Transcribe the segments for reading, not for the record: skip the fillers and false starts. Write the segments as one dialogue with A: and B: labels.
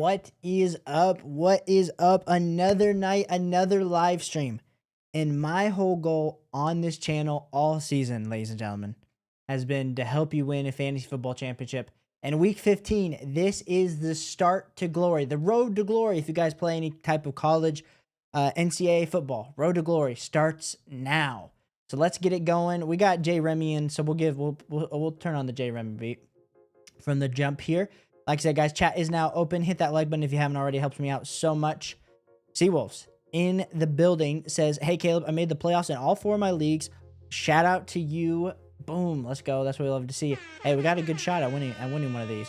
A: What is up? What is up? Another night, another live stream. And my whole goal on this channel all season, ladies and gentlemen, has been to help you win a fantasy football championship. And week 15, this is the start to glory, the road to glory. If you guys play any type of college NCAA football, road to glory starts now. So let's get it going. We got J Remy in, so we'll turn on the J Remy beat from the jump here. Like I said, guys, chat is now open. Hit that like button if you haven't already. It helps me out so much. Seawolves in the building says, hey, Caleb, I made the playoffs in all 4 of my leagues. Shout out to you. Boom. Let's go. That's what we love to see. Hey, we got a good shot at winning one of these.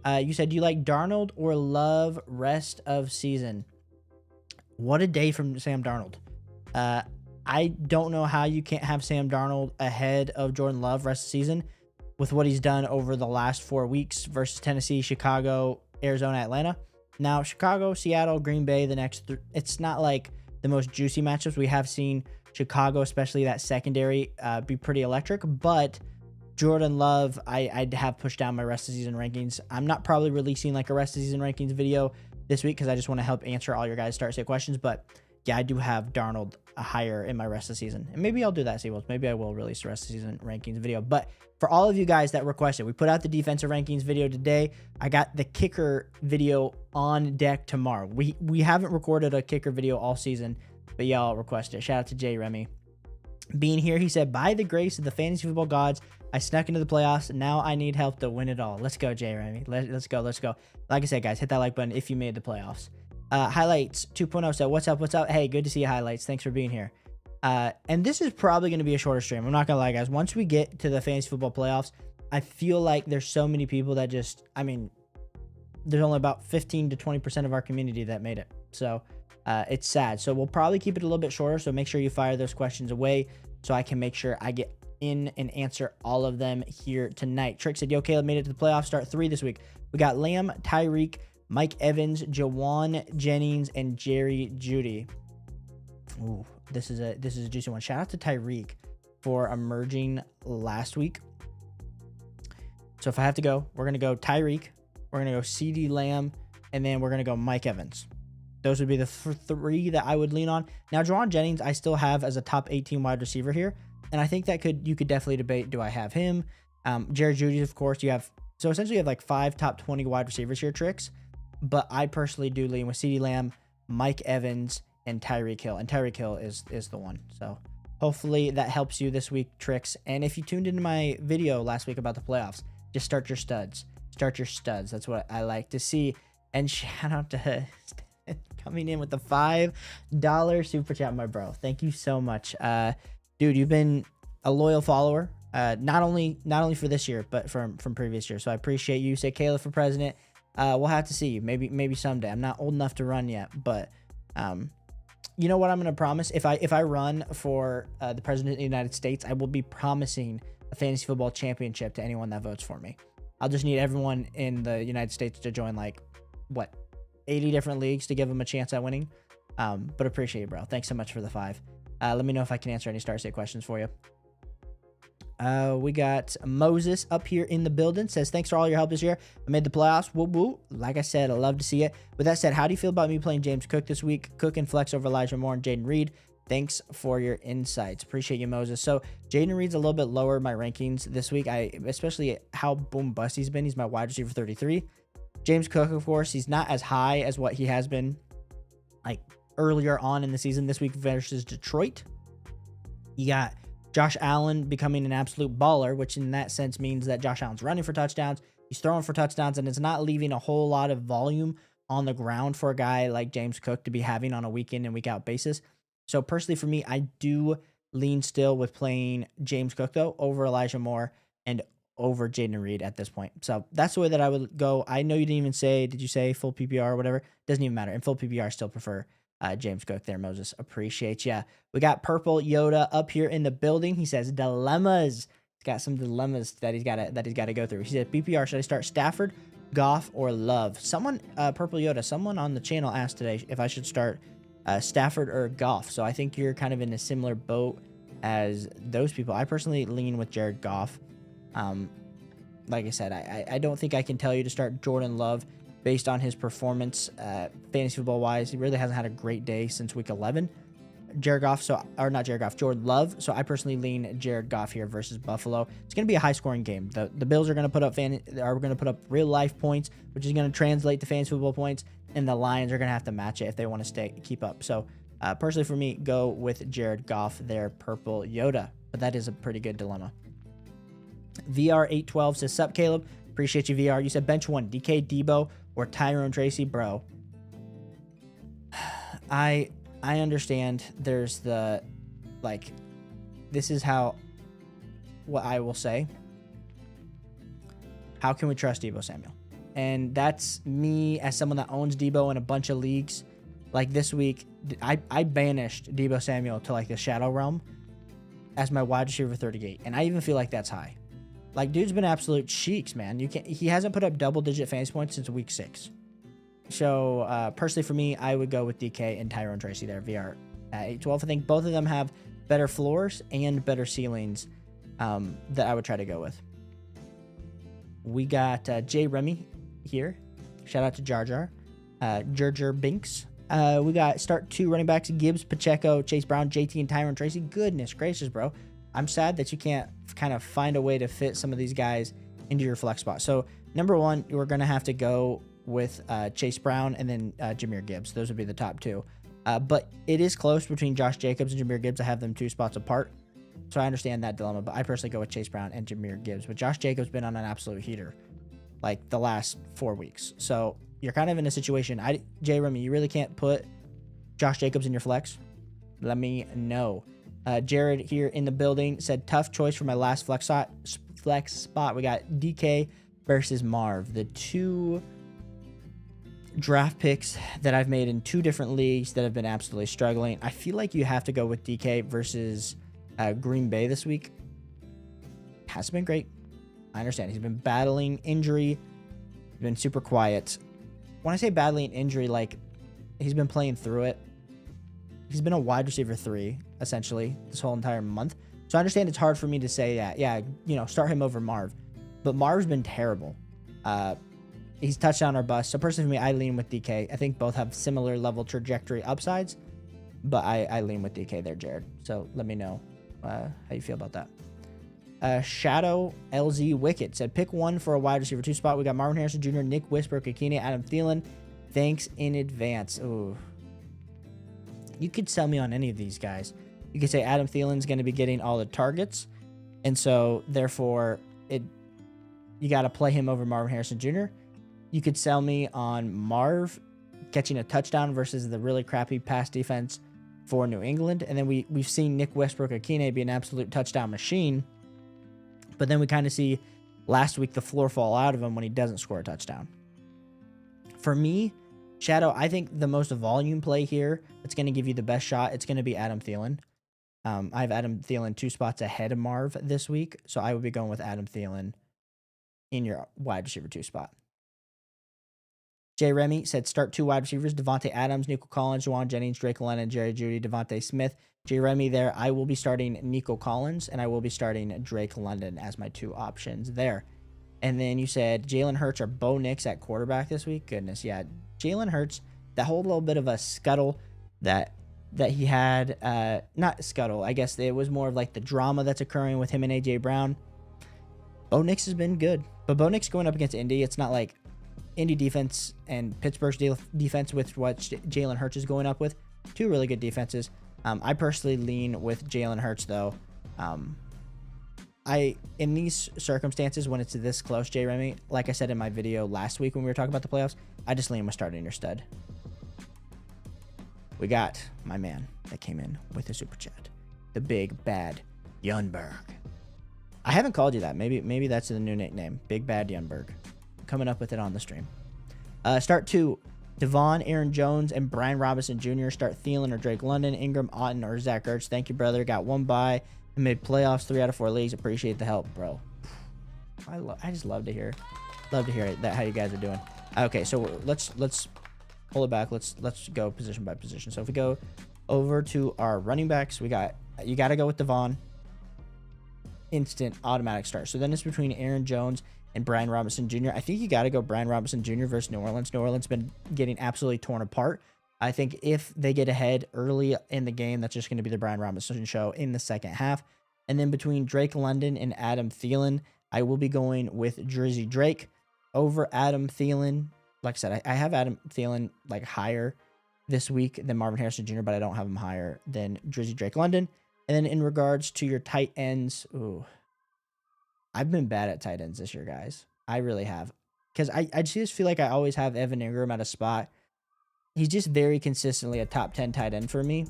A: You said, do you like Darnold or Love rest of season? What a day from Sam Darnold. I don't know how you can't have Sam Darnold ahead of Jordan Love rest of season with what he's done over the last 4 weeks versus Tennessee, Chicago, Arizona, Atlanta. Now, Chicago, Seattle, Green Bay, the next it's not like the most juicy matchups. We have seen Chicago, especially that secondary, be pretty electric, but Jordan Love, I'd have pushed down my rest of season rankings. I'm not probably releasing like a rest of season rankings video this week because I just want to help answer all your guys' start sit questions, but yeah, I do have Darnold higher in my rest of season. And maybe I'll do that, Seawolves. Maybe I will release the rest of season rankings video. But for all of you guys that requested, we put out the defensive rankings video today. I got the kicker video on deck tomorrow. We haven't recorded a kicker video all season, but y'all requested it. Shout out to J Remy. Being here, he said, by the grace of the fantasy football gods, I snuck into the playoffs. Now I need help to win it all. Let's go, J Remy. Let's go. Like I said, guys, hit that like button if you made the playoffs. Highlights 2.0 said, what's up? Hey, good to see you, Highlights. Thanks for being here. And this is probably going to be a shorter stream. I'm not going to lie, guys. Once we get to the fantasy football playoffs, I feel like there's so many people that just, there's only about 15 to 20% of our community that made it. So it's sad. So we'll probably keep it a little bit shorter. So make sure you fire those questions away so I can make sure I get in and answer all of them here tonight. Trick said, yo, Caleb made it to the playoffs. Start 3 this week. We got Lamb, Tyreek, Mike Evans, Jawan Jennings, and Jerry Jeudy. Ooh, this is a juicy one. Shout out to Tyreek for emerging last week. So if I have to go, we're gonna go Tyreek, we're gonna go CeeDee Lamb, and then we're gonna go Mike Evans. Those would be the 3 that I would lean on. Now, Jawan Jennings, I still have as a top 18 wide receiver here, and I think that you could definitely debate. Do I have him? Jerry Jeudy, of course. So essentially you have like 5 top 20 wide receivers here, Tricks. But I personally do lean with CeeDee Lamb, Mike Evans, and Tyreek Hill. And Tyreek Hill is the one. So hopefully that helps you this week, Tricks. And if you tuned into my video last week about the playoffs, just start your studs. Start your studs. That's what I like to see. And shout out to coming in with the $5 super chat, my bro. Thank you so much. Dude, you've been a loyal follower. Not only for this year, but from previous years. So I appreciate you. Say Caleb for president. We'll have to see you maybe someday. I'm not old enough to run yet, but you know what I'm going to promise? If I run for the president of the United States, I will be promising a fantasy football championship to anyone that votes for me. I'll just need everyone in the United States to join 80 different leagues to give them a chance at winning. But appreciate it, bro. Thanks so much for the 5. Let me know if I can answer any start state questions for you. We got Moses up here in the building. Says, thanks for all your help this year. I made the playoffs. Woo woo. Like I said, I love to see it. With that said, how do you feel about me playing James Cook this week? Cook and flex over Elijah Moore and Jaden Reed. Thanks for your insights. Appreciate you, Moses. So Jaden Reed's a little bit lower in my rankings this week. Especially how boom bust he's been. He's my wide receiver 33. James Cook, of course, he's not as high as what he has been like earlier on in the season. This week versus Detroit, you got Josh Allen becoming an absolute baller, which in that sense means that Josh Allen's running for touchdowns, he's throwing for touchdowns, and it's not leaving a whole lot of volume on the ground for a guy like James Cook to be having on a week in and week out basis. So personally for me, I do lean still with playing James Cook though over Elijah Moore and over Jaden Reed at this point. So that's the way that I would go. I know you didn't even say, did you say full PPR or whatever? Doesn't even matter. In full PPR, I still prefer James Cook there, Moses. Appreciate ya. We got Purple Yoda up here in the building. He says dilemmas. He's got some dilemmas that he's got to go through. He said PPR, should I start Stafford, Goff, or Love? Someone, Purple Yoda, someone on the channel asked today if I should start Stafford or Goff. So I think you're kind of in a similar boat as those people. I personally lean with Jared Goff. Like I said, I don't think I can tell you to start Jordan Love based on his performance fantasy football wise. He really hasn't had a great day since week 11. Jordan Love. So I personally lean Jared Goff here versus Buffalo. It's going to be a high scoring game. The Bills are going to put up real life points, which is going to translate to fantasy football points, and the Lions are going to have to match it if they want to keep up. So personally for me, go with Jared Goff there, purple Yoda. But that is a pretty good dilemma. VR812 says, "Sup, Caleb? Appreciate you, VR. You said bench one, DK, Debo, or Tyrone Tracy, bro." I understand there's the, like, this is what I will say. How can we trust Debo Samuel? And that's me as someone that owns Debo in a bunch of leagues. Like this week, I banished Debo Samuel to like the shadow realm as my wide receiver 38. And I even feel like that's high. Like, dude's been absolute cheeks, man. He hasn't put up double-digit fantasy points since week 6. So, personally for me, I would go with DK and Tyrone Tracy there, VR at 812. I think both of them have better floors and better ceilings that I would try to go with. We got Jay Remy here. Shout out to Jar Jar. Jar Binks. We got start 2 running backs, Gibbs, Pacheco, Chase Brown, JT, and Tyrone Tracy. Goodness gracious, bro. I'm sad that you can't kind of find a way to fit some of these guys into your flex spot. So, number one, we're going to have to go with Chase Brown and then Jahmyr Gibbs. Those would be the top 2. But it is close between Josh Jacobs and Jahmyr Gibbs. I have them 2 spots apart. So I understand that dilemma, but I personally go with Chase Brown and Jahmyr Gibbs. But Josh Jacobs been on an absolute heater like the last 4 weeks. So you're kind of in a situation. Jay Remy, you really can't put Josh Jacobs in your flex? Let me know. Jared here in the building said, "Tough choice for my last flex spot. We got DK versus Marv." The 2 draft picks that I've made in 2 different leagues that have been absolutely struggling. I feel like you have to go with DK versus Green Bay this week. Hasn't been great. I understand. He's been battling injury. He's been super quiet. When I say battling injury, like, he's been playing through it. He's been a wide receiver 3, essentially, this whole entire month. So I understand it's hard for me to say that, start him over Marv. But Marv's been terrible. He's touchdown or bust. So personally for me, I lean with DK. I think both have similar level trajectory upsides, but I lean with DK there, Jared. So let me know how you feel about that. Shadow LZ Wicked said, "Pick one for a wide receiver 2 spot. We got Marvin Harrison Jr., Nick Westbrook, Akine, Adam Thielen. Thanks in advance." Ooh. You could sell me on any of these guys. You could say Adam Thielen's going to be getting all the targets, and so therefore you got to play him over Marvin Harrison Jr. You could sell me on Marv catching a touchdown versus the really crappy pass defense for New England. And then we've seen Nick Westbrook Akine be an absolute touchdown machine. But then we kind of see last week the floor fall out of him when he doesn't score a touchdown. For me, Shadow, I think the most volume play here that's going to give you the best shot, it's going to be Adam Thielen. I have Adam Thielen 2 spots ahead of Marv this week. So I would be going with Adam Thielen in your wide receiver 2 spot. Jay Remy said, "Start 2 wide receivers, Devontae Adams, Nico Collins, Juwan Jennings, Drake London, Jerry Jeudy, Devontae Smith." Jay Remy there, I will be starting Nico Collins, and I will be starting Drake London as my 2 options there. And then you said Jalen Hurts or Bo Nix at quarterback this week. Goodness, yeah. Jalen Hurts, that whole little bit of a scuttle that he had, not scuttle, I guess it was more of like the drama that's occurring with him and A.J. Brown. Bo Nix has been good, but Bo Nix going up against Indy, it's not like Indy defense and Pittsburgh's defense with what Jalen Hurts is going up with. 2 really good defenses. I personally lean with Jalen Hurts, though. In these circumstances, when it's this close, Jay Remy, like I said in my video last week when we were talking about the playoffs, I just lean with starting your stud. We got my man that came in with a super chat, the big bad Yunberg. I haven't called you that. Maybe that's the new nickname, Big Bad Yunberg. Coming up with it on the stream. Start 2, Devon, Aaron Jones, and Brian Robinson Jr. Start Thielen or Drake London, Ingram, Otten, or Zach Ertz. Thank you, brother. Got 1 bye and made playoffs 3 out of 4 leagues. Appreciate the help, bro. I just love to hear that how you guys are doing. Okay, so let's pull it back. Let's go position by position. So if we go over to our running backs, you got to go with Devon. Instant automatic start. So then it's between Aaron Jones and Brian Robinson Jr. I think you got to go Brian Robinson Jr. versus New Orleans. New Orleans been getting absolutely torn apart. I think if they get ahead early in the game, that's just going to be the Brian Robinson show in the second half. And then between Drake London and Adam Thielen, I will be going with Drizzy Drake over Adam Thielen. Like I said, I have Adam Thielen like higher this week than Marvin Harrison Jr., but I don't have him higher than Drizzy Drake London. And then in regards to your tight ends, I've been bad at tight ends this year, guys. I really have. Because I just feel like I always have Evan Ingram at a spot. He's just very consistently a top 10 tight end for me.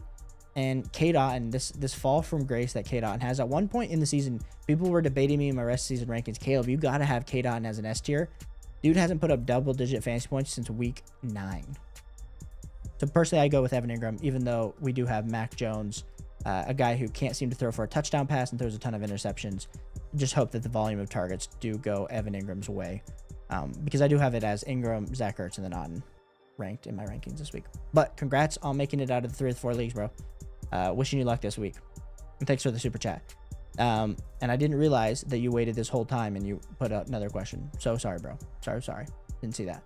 A: And K. Dotton, this fall from grace that K. Dotton has. At one point in the season, people were debating me in my rest of season rankings. Caleb, you got to have K. Dotton as an S tier. Dude hasn't put up double-digit fantasy points since week 9. So personally, I go with Evan Ingram, even though we do have Mac Jones, a guy who can't seem to throw for a touchdown pass and throws a ton of interceptions. Just hope that the volume of targets do go Evan Ingram's way. Because I do have it as Ingram, Zach Ertz, and then Otten ranked in my rankings this week. But congrats on making it out of the 3 or 4 leagues, bro. Wishing you luck this week. And thanks for the super chat. And I didn't realize that you waited this whole time and you put out another question. So sorry, bro. Sorry. Didn't see that.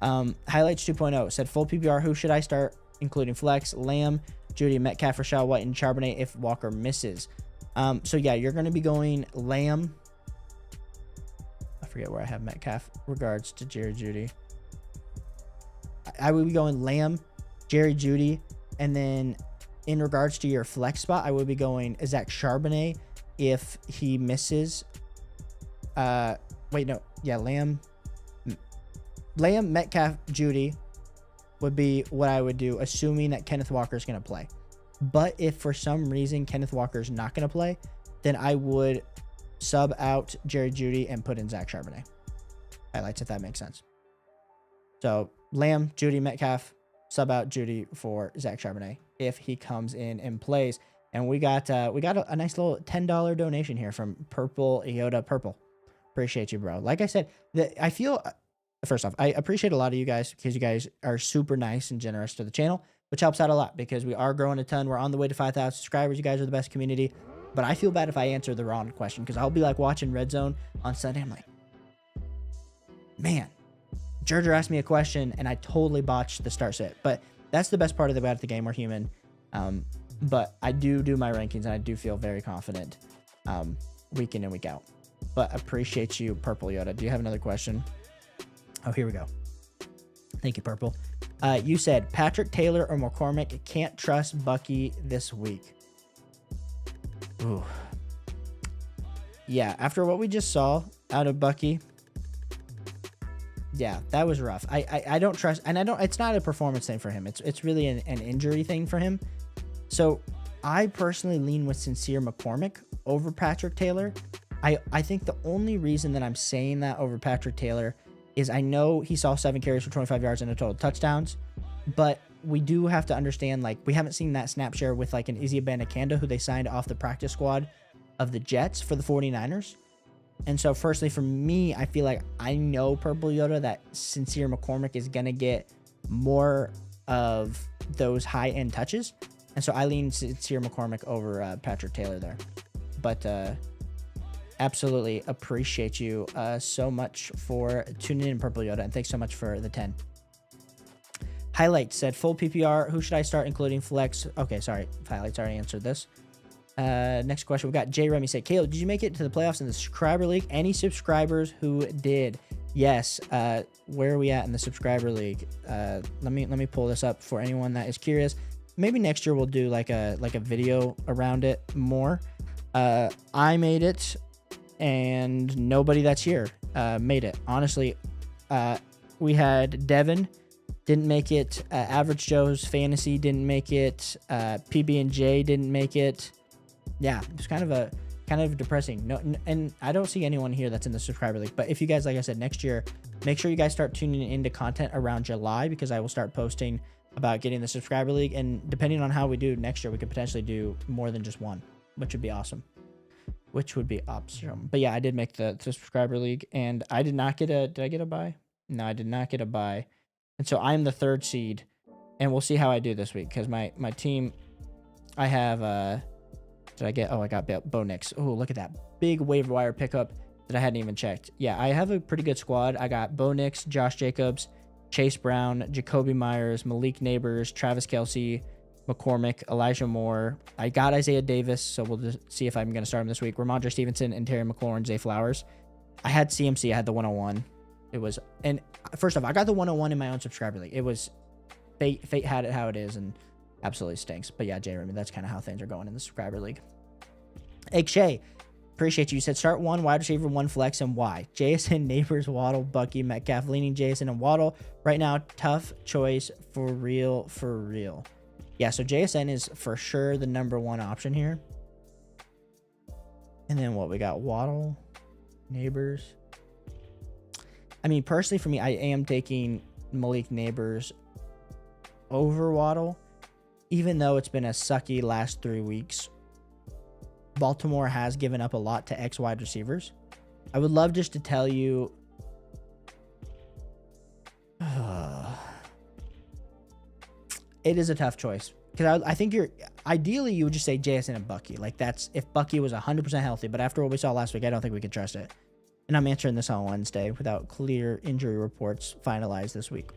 A: Highlights 2.0 said full PPR. Who should I start, including flex? Lamb, Judy, Metcalf, Rashad White, and Charbonnet if Walker misses. So yeah, you're going to be going Lamb. I forget where I have Metcalf. Regards to Jerry Judy. I would be going Lamb, Jerry Judy, and then in regards to your flex spot, I would be going Zach Charbonnet if he misses. Lamb, Metcalf, Judy would be what I would do, assuming that Kenneth Walker is going to play. But if for some reason Kenneth Walker is not going to play, then I would sub out Jerry Judy and put in Zach Charbonnet. Highlights, if that makes sense. So Lamb, Judy, Metcalf, sub out Judy for Zach Charbonnet if he comes in and plays. And we got a nice little $10 donation here from Purple Yoda Purple. Appreciate you, bro. Like I said, I feel, first off, I appreciate a lot of you guys because you guys are super nice and generous to the channel, which helps out a lot because we are growing a ton. We're on the way to 5,000 subscribers. You guys are the best community. But I feel bad if I answer the wrong question because I'll be like watching Red Zone on Sunday. I'm like, man, Gerger asked me a question and I totally botched the start set. But that's the best part about the game. We're human. But I do my rankings and I do feel very confident week in and week out. But appreciate you, Purple Yoda. Do you have another question? Oh, here we go. Thank you, Purple. You said Patrick Taylor or McCormick. Can't trust Bucky this week. Ooh. Yeah, after what we just saw out of Bucky, yeah, that was rough. I don't trust, and I don't. It's not a performance thing for him. It's really an injury thing for him. So I personally lean with Sincere McCormick over Patrick Taylor. I think the only reason that I'm saying that over Patrick Taylor is I know he saw 7 carries for 25 yards and a total touchdowns, but we do have to understand, like, we haven't seen that snap share with like an Izzy Abanikanda, who they signed off the practice squad of the Jets for the 49ers. And so firstly, for me, I feel like I know, Purple Yoda, that Sincere McCormick is going to get more of those high-end touches. And so I lean Sincere McCormick over Patrick Taylor there. But absolutely appreciate you so much for tuning in, Purple Yoda. And thanks so much for the 10. Highlights said full PPR. Who should I start, including flex? Okay, sorry. Highlights already answered this. Next question. We got Jay Remy said, Caleb, did you make it to the playoffs in the subscriber league? Any subscribers who did? Yes. Where are we at in the subscriber league? Let me pull this up for anyone that is curious. Maybe next year we'll do like a video around it more. I made it, and nobody that's here made it. Honestly, we had Devin didn't make it. Average Joe's Fantasy didn't make it. PB&J didn't make it. Yeah, it's kind of depressing. No, and I don't see anyone here that's in the subscriber league. But if you guys, like I said, next year, make sure you guys start tuning into content around July, because I will start posting about getting the subscriber league. And depending on how we do next year, we could potentially do more than just one, which would be awesome. But yeah, I did make the subscriber league, and I did not get did I get a bye? No, I did not get a bye. And so I'm the 3rd seed, and we'll see how I do this week, because my team, I have, I got Bo Nix. Oh, look at that big waiver wire pickup that I hadn't even checked. Yeah, I have a pretty good squad. I got Bo Nix, Josh Jacobs, Chase Brown, Jacoby Myers, Malik Neighbors, Travis Kelce, McCormick, Elijah Moore. I got Isaiah Davis, so we'll just see if I'm going to start him this week. Ramondre Stevenson and Terry McLaurin, Zay Flowers. I had CMC. I had the 101. It was, and first off, I got the 101 in my own subscriber league. It was fate had it how it is, and absolutely stinks. But yeah, Jeremy, that's kind of how things are going in the subscriber league. Egg Shay, appreciate you. You said start one wide receiver, one flex, and why? JSN, Neighbors, Waddle, Bucky, Metcalf, leaning JSN and Waddle. Right now, tough choice for real, for real. Yeah, so JSN is for sure the #1 option here. And then what? We got Waddle, Neighbors. I mean, personally for me, I am taking Malik Neighbors over Waddle, even though it's been a sucky last 3 weeks. Baltimore has given up a lot to X wide receivers. I would love just to tell you. It is a tough choice. Because I think ideally you would just say JSN and Bucky. Like that's if Bucky was 100% healthy. But after what we saw last week, I don't think we could trust it. And I'm answering this on Wednesday without clear injury reports finalized this week.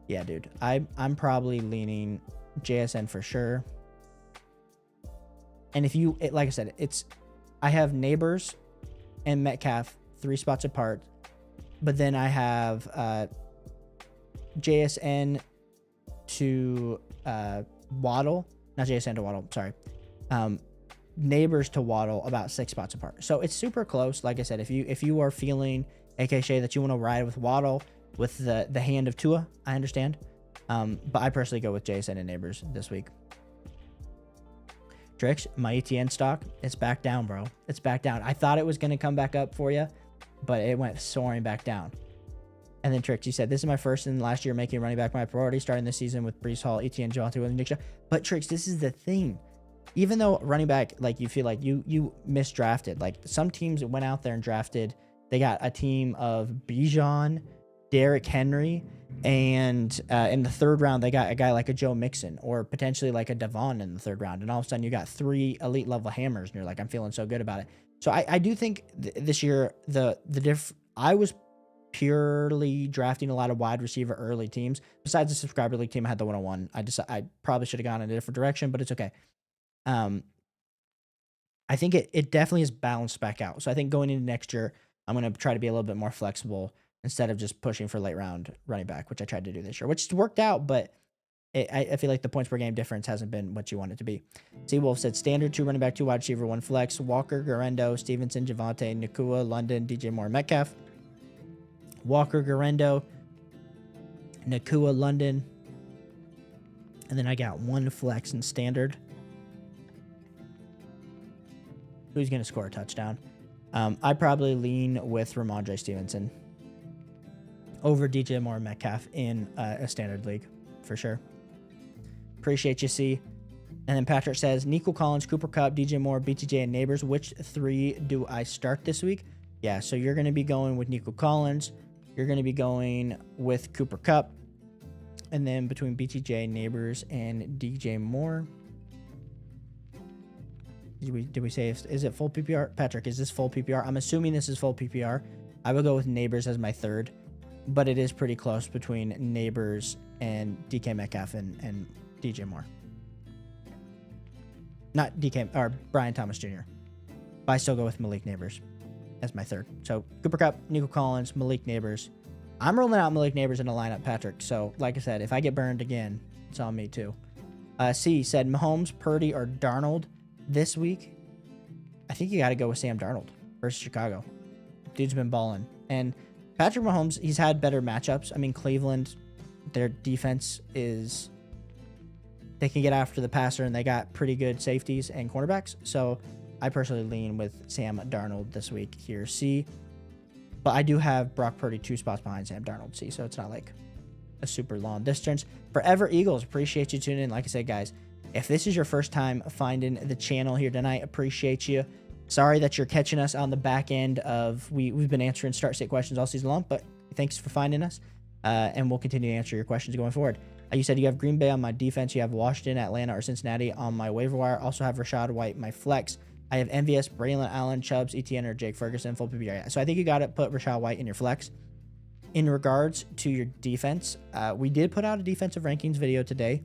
A: Yeah, dude. I'm probably leaning JSN for sure. And if you, like I said, I have Neighbors and Metcalf 3 spots apart. But then I have JSN to Waddle. Not JSN to Waddle, sorry. Neighbors to Waddle about 6 spots apart. So it's super close. Like I said, if you are feeling, AK Shay, that you want to ride with Waddle with the hand of Tua, I understand. But I personally go with JSN and Neighbors this week. Tricks, my ETN stock, it's back down, bro. It's back down. I thought it was going to come back up for you, but it went soaring back down. And then Tricks, you said, this is my first in last year making running back my priority, starting this season with Breece Hall, ETN, Javonte Williams, Nick Chubb. But Tricks, this is the thing. Even though running back, like you feel like you misdrafted, like some teams went out there and drafted, they got a team of Bijan, Derrick Henry, and in the 3rd round, they got a guy like a Joe Mixon or potentially like a Devon in the 3rd round. And all of a sudden you got 3 elite level hammers and you're like, I'm feeling so good about it. So I do think this year, I was purely drafting a lot of wide receiver early teams. Besides the subscriber league team, I had the 101. I probably should have gone in a different direction, but it's okay. I think it definitely is balanced back out. So I think going into next year, I'm going to try to be a little bit more flexible instead of just pushing for late round running back, which I tried to do this year, which worked out, but I feel like the points per game difference hasn't been what you want it to be. Seawolf said standard 2 running back, 2 wide receiver, 1 flex, Walker, Garendo, Stevenson, Javonte, Nakua, London, DJ Moore, Metcalf. Walker, Garendo, Nakua, London. And then I got 1 flex in standard. Who's going to score a touchdown? I probably lean with Ramondre Stevenson over DJ Moore Metcalf in a standard league, for sure. Appreciate you, C. And then Patrick says, Nico Collins, Cooper Kupp, DJ Moore, BTJ, and Neighbors. Which 3 do I start this week? Yeah, so you're going to be going with Nico Collins. You're going to be going with Cooper Kupp. And then between BTJ, Neighbors, and DJ Moore. Did we say, is it full PPR? Patrick, is this full PPR? I'm assuming this is full PPR. I would go with Neighbors as my 3rd. But it is pretty close between Neighbors and DK Metcalf and DJ Moore. Not DK, or Brian Thomas Jr. But I still go with Malik Neighbors as my 3rd. So Cooper Kupp, Nico Collins, Malik Neighbors. I'm rolling out Malik Neighbors in a lineup, Patrick. So like I said, if I get burned again, it's on me too. C said Mahomes, Purdy, or Darnold this week. I think you got to go with Sam Darnold versus Chicago. Dude's been balling. And Patrick Mahomes, he's had better matchups. I mean, Cleveland, their defense is, they can get after the passer and they got pretty good safeties and cornerbacks. So I personally lean with Sam Darnold this week here, C. But I do have Brock Purdy 2 spots behind Sam Darnold, C. So it's not like a super long distance. Forever Eagles, appreciate you tuning in. Like I said, guys, if this is your first time finding the channel here tonight, appreciate you. Sorry that you're catching us on the back end of, we've been answering start state questions all season long, but thanks for finding us. And we'll continue to answer your questions going forward. You said you have Green Bay on my defense. You have Washington, Atlanta, or Cincinnati on my waiver wire. Also have Rashad White, my flex. I have MVS, Braylon Allen, Chubbs, ETN, or Jake Ferguson, full PPR. So I think you got to put Rachaad White in your flex. In regards to your defense, we did put out a defensive rankings video today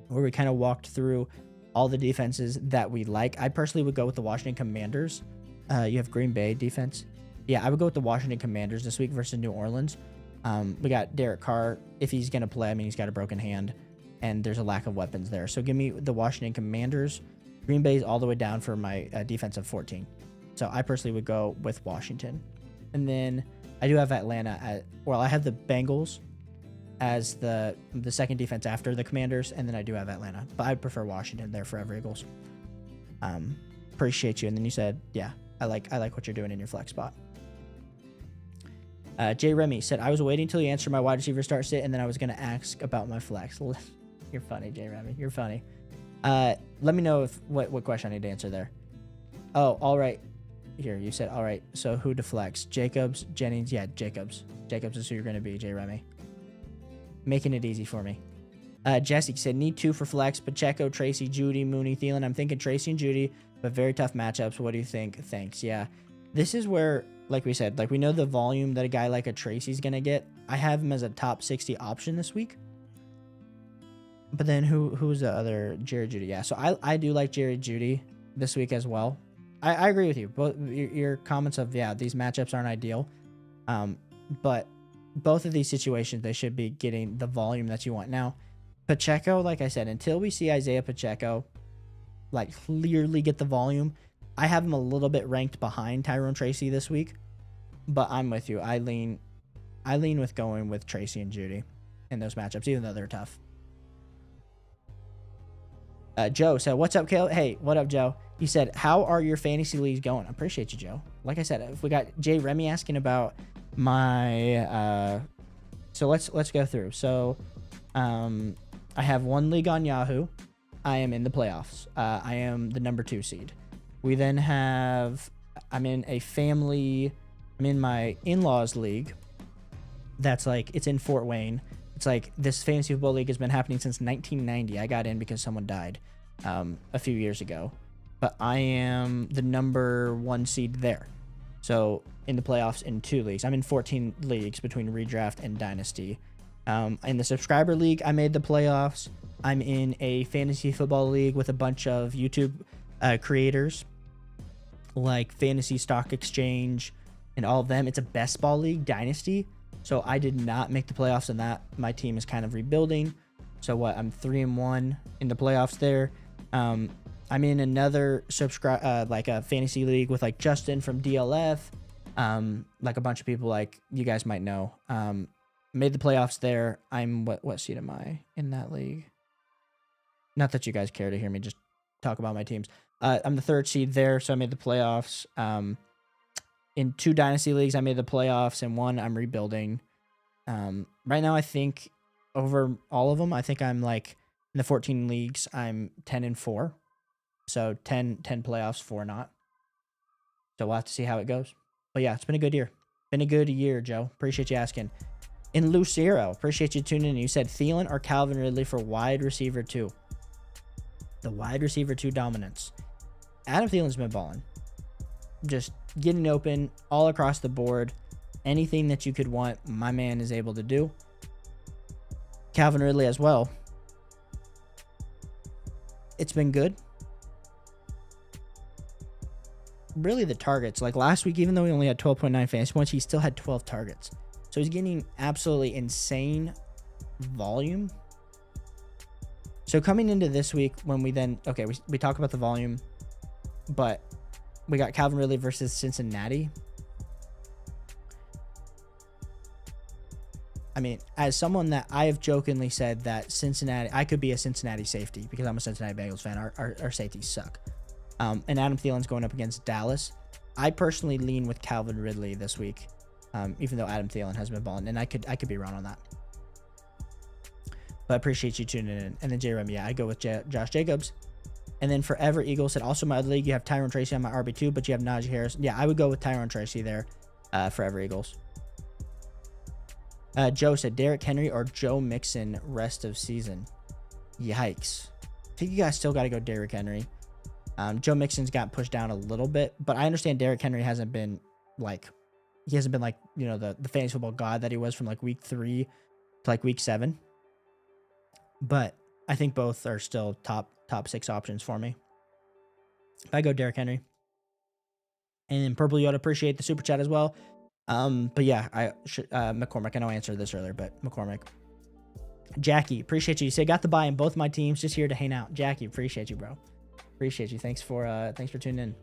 A: where we kind of walked through all the defenses that we like. I personally would go with the Washington Commanders. You have Green Bay defense. Yeah, I would go with the Washington Commanders this week versus New Orleans. We got Derek Carr. If he's going to play, I mean, he's got a broken hand, and there's a lack of weapons there. So give me the Washington Commanders. Green Bay's all the way down for my defense of 14. So I personally would go with Washington. And then I do have Atlanta at, well, I have the Bengals as the second defense after the Commanders, and then I do have Atlanta. But I prefer Washington there for every Eagles. Appreciate you. And then you said, yeah, I like what you're doing in your flex spot. Jay Remy said, I was waiting until you answered my wide receiver start sit, and then I was going to ask about my flex. You're funny, Jay Remy. You're funny. Let me know what question I need to answer there. Oh, all right. Here, you said, all right. So who to flex? Jacobs, Jennings. Yeah, Jacobs. Jacobs is who you're going to be, Jay Remy. Making it easy for me. Jesse said, need 2 for flex. Pacheco, Tracy, Judy, Mooney, Thielen. I'm thinking Tracy and Judy, but very tough matchups. What do you think? Thanks. Yeah. This is where, like we said, like we know the volume that a guy like a Tracy's going to get. I have him as a top 60 option this week. But then who's the other? Jerry Judy. Yeah. So I do like Jerry Judy this week as well. I agree with you. Both your comments of, yeah, these matchups aren't ideal. But both of these situations, they should be getting the volume that you want. Now, Pacheco, like I said, until we see Isaiah Pacheco like clearly get the volume, I have him a little bit ranked behind Tyrone Tracy this week. But I'm with you. I lean with going with Tracy and Judy in those matchups, even though they're tough. Joe said, what's up, Caleb? Hey, what up, Joe? He said, how are your fantasy leagues going? I appreciate you, Joe. Like I said, if we got Jay Remy asking about my, so let's go through. So, I have one league on Yahoo. I am in the playoffs. I am the number 2 seed. We then have, I'm in my in-laws league. That's like, it's in Fort Wayne. It's like this fantasy football league has been happening since 1990. I got in because someone died a few years ago. But I am the number 1 seed there. So in the playoffs in 2 leagues. I'm in 14 leagues between redraft and dynasty. In the subscriber league, I made the playoffs. I'm in a fantasy football league with a bunch of YouTube creators like Fantasy Stock Exchange and all of them. It's a best ball league, dynasty. So I did not make the playoffs in that. My team is kind of rebuilding. So what? I'm 3-1 in the playoffs there. I'm in another like a fantasy league with like Justin from DLF, like a bunch of people like you guys might know. Made the playoffs there. I'm what seed am I in that league? Not that you guys care to hear me just talk about my teams. I'm the 3rd seed there, so I made the playoffs. In 2 dynasty leagues, I made the playoffs, and 1 I'm rebuilding. Right now, I think over all of them, I think I'm like in the 14 leagues, I'm 10-4. So 10 playoffs, 4 not. So we'll have to see how it goes. But yeah, it's been a good year. Been a good year, Joe. Appreciate you asking. In Lucero, appreciate you tuning in. You said Thielen or Calvin Ridley for wide receiver 2. The wide receiver 2 dominance. Adam Thielen's been balling. Just getting open all across the board. Anything that you could want, my man is able to do. Calvin Ridley as well. It's been good. Really the targets. Like last week, even though he only had 12.9 fantasy points, he still had 12 targets. So he's getting absolutely insane volume. So coming into this week, when we then, okay, we talk about the volume, but we got Calvin Ridley versus Cincinnati. I mean, as someone that I have jokingly said that Cincinnati, I could be a Cincinnati safety because I'm a Cincinnati Bengals fan. Our safeties suck. And Adam Thielen's going up against Dallas. I personally lean with Calvin Ridley this week, even though Adam Thielen has been balling, and I could be wrong on that. But I appreciate you tuning in. And then J Rem, yeah, I go with Josh Jacobs. And then Forever Eagle said, also my other league, you have Tyrone Tracy on my RB2, but you have Najee Harris. Yeah, I would go with Tyrone Tracy there, Forever Eagles. Joe said, Derrick Henry or Joe Mixon rest of season. Yikes. I think you guys still got to go Derrick Henry. Joe Mixon's got pushed down a little bit, but I understand Derrick Henry hasn't been like the fantasy football god that he was from like week 3 to like week 7. But I think both are still top 6 options for me. If I go Derrick Henry. And Purple, you ought to appreciate the super chat as well. But yeah, McCormick, I know I answered this earlier, but McCormick. Jackie, appreciate you. You say got the buy in both my teams, just here to hang out. Jackie, appreciate you, bro. Appreciate you. Thanks for tuning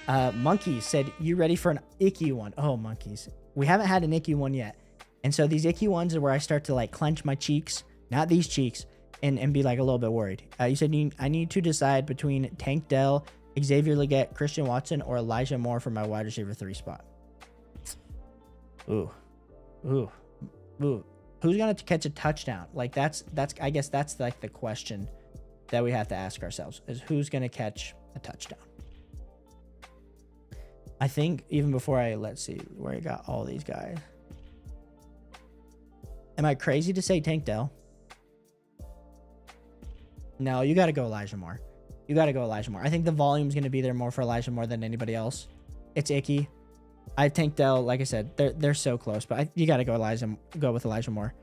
A: in. Monkeys said, you ready for an icky one? Oh, Monkeys. We haven't had an icky one yet. And so these icky ones are where I start to like clench my cheeks, not these cheeks, and be like a little bit worried. You said I need to decide between Tank Dell, Xavier Legette, Christian Watson, or Elijah Moore for my wide receiver 3 spot. Ooh. Who's gonna catch a touchdown? Like that's I guess that's like the question that we have to ask ourselves is who's gonna catch a touchdown. I think even before let's see where I got all these guys. Am I crazy to say Tank Dell? No, you got to go Elijah Moore. I think the volume is going to be there more for Elijah Moore than anybody else. It's icky. I think Dell, like I said, they're so close, but you got to go with Elijah Moore.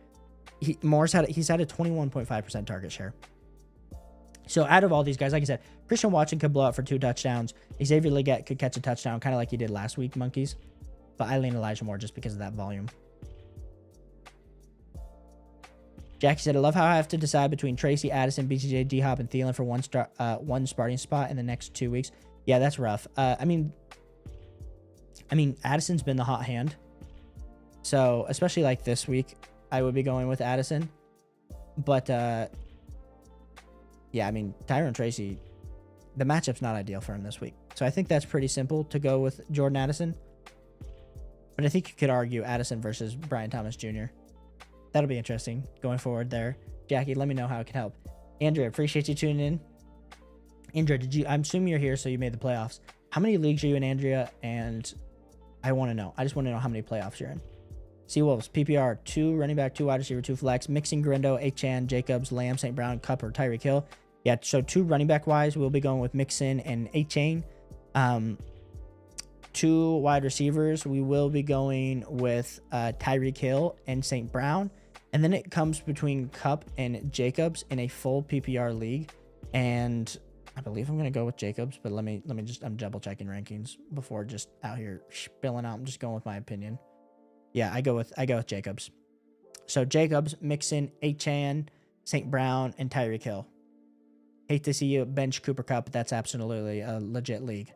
A: He's had a 21.5% target share. So out of all these guys, like I said, Christian Watson could blow up for 2 touchdowns. Xavier Legette could catch a touchdown, kind of like he did last week, Monkeys. But I lean Elijah Moore just because of that volume. Jackie said, I love how I have to decide between Tracy, Addison, BCJ, D-Hop, and Thielen for one starting spot in the next 2 weeks. Yeah, that's rough. I mean, Addison's been the hot hand. So, especially like this week, I would be going with Addison. But, yeah, I mean, Tyron Tracy, the matchup's not ideal for him this week. So, I think that's pretty simple to go with Jordan Addison. But I think you could argue Addison versus Brian Thomas Jr. That'll be interesting going forward there. Jackie, let me know how it can help. Andrea, appreciate you tuning in. Andrea, I'm assuming you're here, so you made the playoffs. How many leagues are you in, Andrea? And I want to know. I just want to know how many playoffs you're in. Seawolves, PPR, 2 running back, 2 wide receiver, 2 flex. Mixing Grindo, Achan, Jacobs, Lamb, St. Brown, Cup, or Tyreek Hill. Yeah, so 2 running back wise, we'll be going with Mixon and Achan. 2 wide receivers, we will be going with Tyreek Hill and St. Brown. And then it comes between Cup and Jacobs in a full PPR league. And I believe I'm going to go with Jacobs, but let me just, I'm double checking rankings before just out here spilling out. I'm just going with my opinion. Yeah, I go with Jacobs. So Jacobs, Mixon, Achan, St. Brown, and Tyreek Hill. Hate to see you bench Cooper Kupp, but that's absolutely a legit league.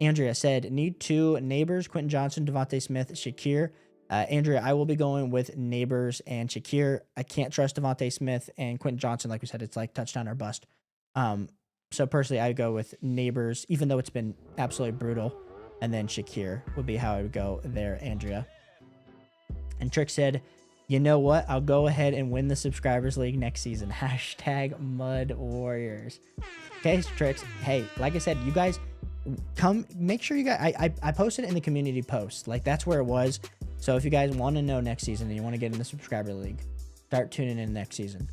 A: Andrea said, need 2 neighbors, Quentin Johnson, Devontae Smith, Shakir. Andrea, I will be going with neighbors and Shakir. I can't trust Devontae Smith and Quentin Johnson. Like we said, it's like touchdown or bust. So personally, I would go with neighbors, even though it's been absolutely brutal. And then Shakir would be how I would go there, Andrea. And Trick said, you know what? I'll go ahead and win the subscribers league next season. Hashtag Mud Warriors. Okay, Tricks. Hey, like I said, you guys come, make sure you guys, I posted it in the community post. Like that's where it was. So if you guys want to know next season and you want to get in the subscriber league, start tuning in next season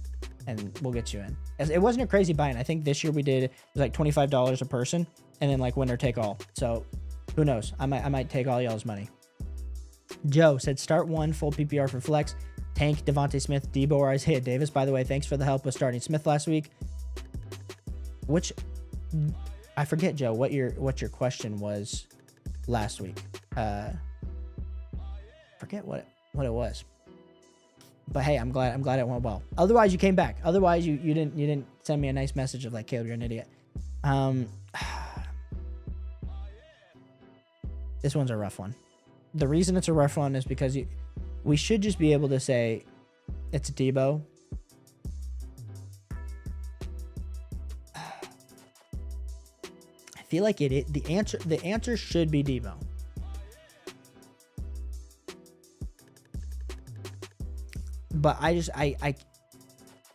A: and we'll get you in. It wasn't a crazy buy-in. I think this year we did, it was like $25 a person and then like winner take all. So who knows? I might take all y'all's money. Joe said, start 1 full PPR for flex. Tank, Devontae Smith, Debo, or Isaiah Davis. By the way, thanks for the help with starting Smith last week. Which, I forget, Joe, what your question was last week. Forget what it was. But hey, I'm glad it went well. Otherwise, you came back. Otherwise, you didn't send me a nice message of like, Caleb, you're an idiot. This one's a rough one. The reason it's a rough one is because we should just be able to say it's Debo. I feel like the answer should be Debo. But I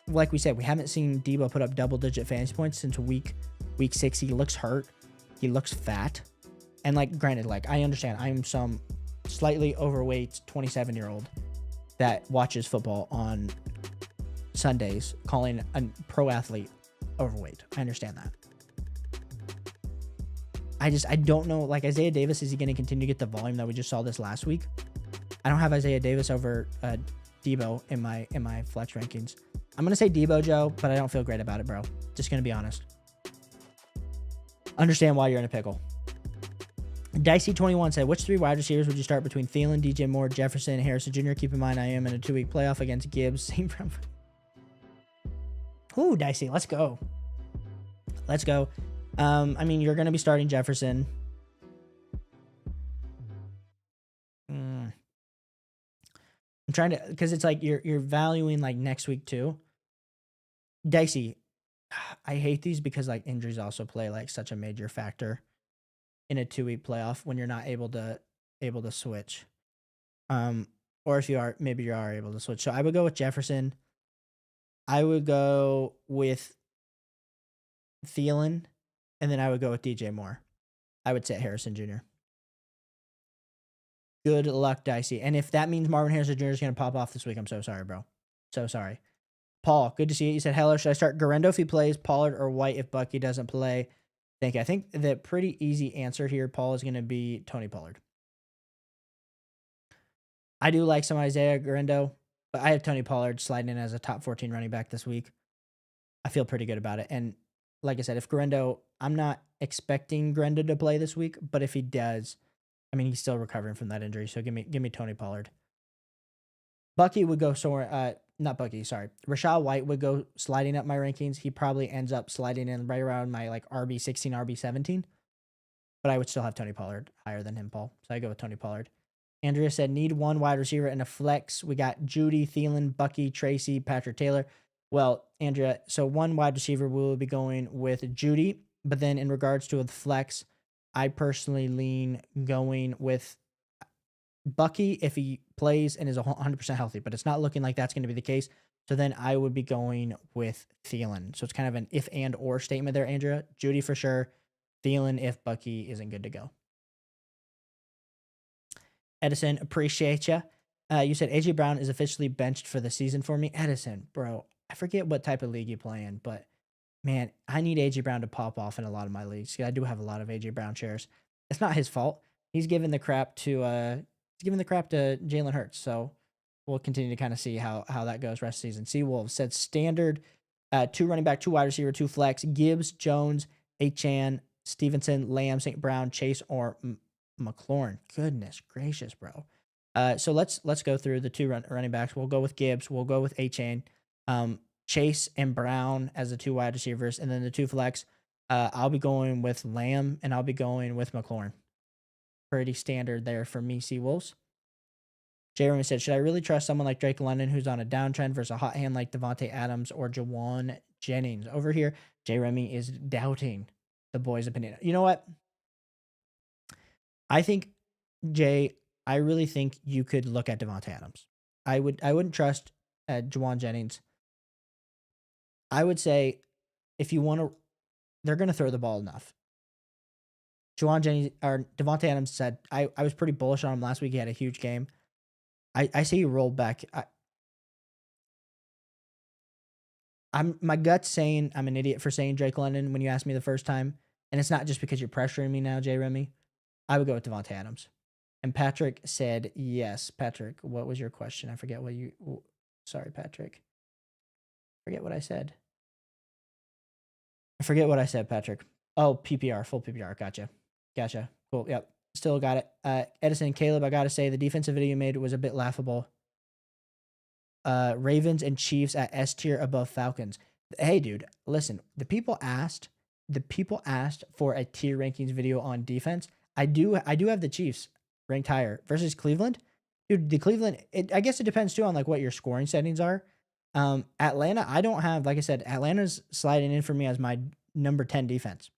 A: like we said, we haven't seen Debo put up double-digit fantasy points since week 6. He looks hurt. He looks fat. And like, granted, like I understand I'm some slightly overweight 27-year-old that watches football on Sundays calling a pro athlete overweight. I understand that. I don't know. Like Isaiah Davis, is he going to continue to get the volume that we just saw this last week? I don't have Isaiah Davis over Debo in my flex rankings. I'm gonna say Debo, Joe, but I don't feel great about it, bro. Just gonna be honest. Understand why you're in a pickle. Dicey21 said, which 3 wide receivers would you start between Thielen, DJ Moore, Jefferson, and Harrison Jr.? Keep in mind, I am in a 2-week playoff against Gibbs. Same from. Ooh, Dicey, let's go. Let's go. I mean, you're gonna be starting Jefferson. I'm trying to, because it's like you're valuing like next week too. Dicey, I hate these because like injuries also play like such a major factor in a 2-week playoff when you're not able to switch. Or if you are, maybe you are able to switch. So I would go with Jefferson. I would go with Thielen, and then I would go with DJ Moore. I would sit Harrison Jr. Good luck, Dicey. And if that means Marvin Harrison Jr. is going to pop off this week, I'm so sorry, bro. So sorry. Paul, good to see you. You said, hello, should I start Garendo if he plays, Pollard or White if Bucky doesn't play? Thank you. I think the pretty easy answer here, Paul, is going to be Tony Pollard. I do like some Isaiah Garendo, but I have Tony Pollard sliding in as a top 14 running back this week. I feel pretty good about it. And like I said, if Garendo, I'm not expecting Garendo to play this week, but if he does, I mean, he's still recovering from that injury. So give me Tony Pollard. Bucky would go somewhere. Not Bucky, sorry. Rashad White would go sliding up my rankings. He probably ends up sliding in right around my like RB16, RB17. But I would still have Tony Pollard higher than him, Paul. So I go with Tony Pollard. Andrea said, need one wide receiver and a flex. We got Judy, Thielen, Bucky, Tracy, Patrick Taylor. Well, Andrea, so one wide receiver we will be going with Judy. But then in regards to a flex, I personally lean going with Bucky if he plays and is 100% healthy, but it's not looking like that's going to be the case. So then I would be going with Thielen. So it's kind of an if and or statement there, Andrea. Judy for sure. Thielen if Bucky isn't good to go. Edison, appreciate you. You said AJ Brown is officially benched for the season for me. Edison, bro, I forget what type of league you play in, but man, I need AJ Brown to pop off in a lot of my leagues. I do have a lot of AJ Brown shares. It's not his fault. He's giving the crap to Jalen Hurts. So we'll continue to kind of see how that goes rest of the season. Seawolves said standard 2 running back, 2 wide receiver, 2 flex. Gibbs, Jones, Achane, Stevenson, Lamb, St. Brown, Chase, or McLaurin. Goodness gracious, bro. So let's go through the 2 running backs. We'll go with Gibbs. We'll go with Achane. Chase and Brown as the 2 wide receivers, and then the 2 flex. I'll be going with Lamb, and I'll be going with McLaurin. Pretty standard there for me, Seawolves. Jeremy said, should I really trust someone like Drake London who's on a downtrend versus a hot hand like Devontae Adams or Jawan Jennings? Over here, Jeremy is doubting the boys' opinion. You know what? I think, Jay, I really think you could look at Devontae Adams. I wouldn't trust Jawan Jennings. I would say if you want to, they're going to throw the ball enough. Jawan Jennings or Devontae Adams said, I was pretty bullish on him last week. He had a huge game. I see you roll back. My gut's saying I'm an idiot for saying Drake London when you asked me the first time. And it's not just because you're pressuring me now, Jay Remy. I would go with Devontae Adams. And Patrick said, yes. Patrick, what was your question? I forget what you... Sorry, Patrick. Forget what I said. I forget what I said, Patrick. Oh, PPR, full PPR. Gotcha. Cool. Yep. Still got it. Edison and Caleb, I got to say, the defensive video you made was a bit laughable. Ravens and Chiefs at S tier above Falcons. Hey, dude, listen. The people asked for a tier rankings video on defense. I do have the Chiefs ranked higher versus Cleveland. Dude, the Cleveland, I guess it depends too on like what your scoring settings are. Atlanta, I don't have, like I said, Atlanta's sliding in for me as my number 10 defense.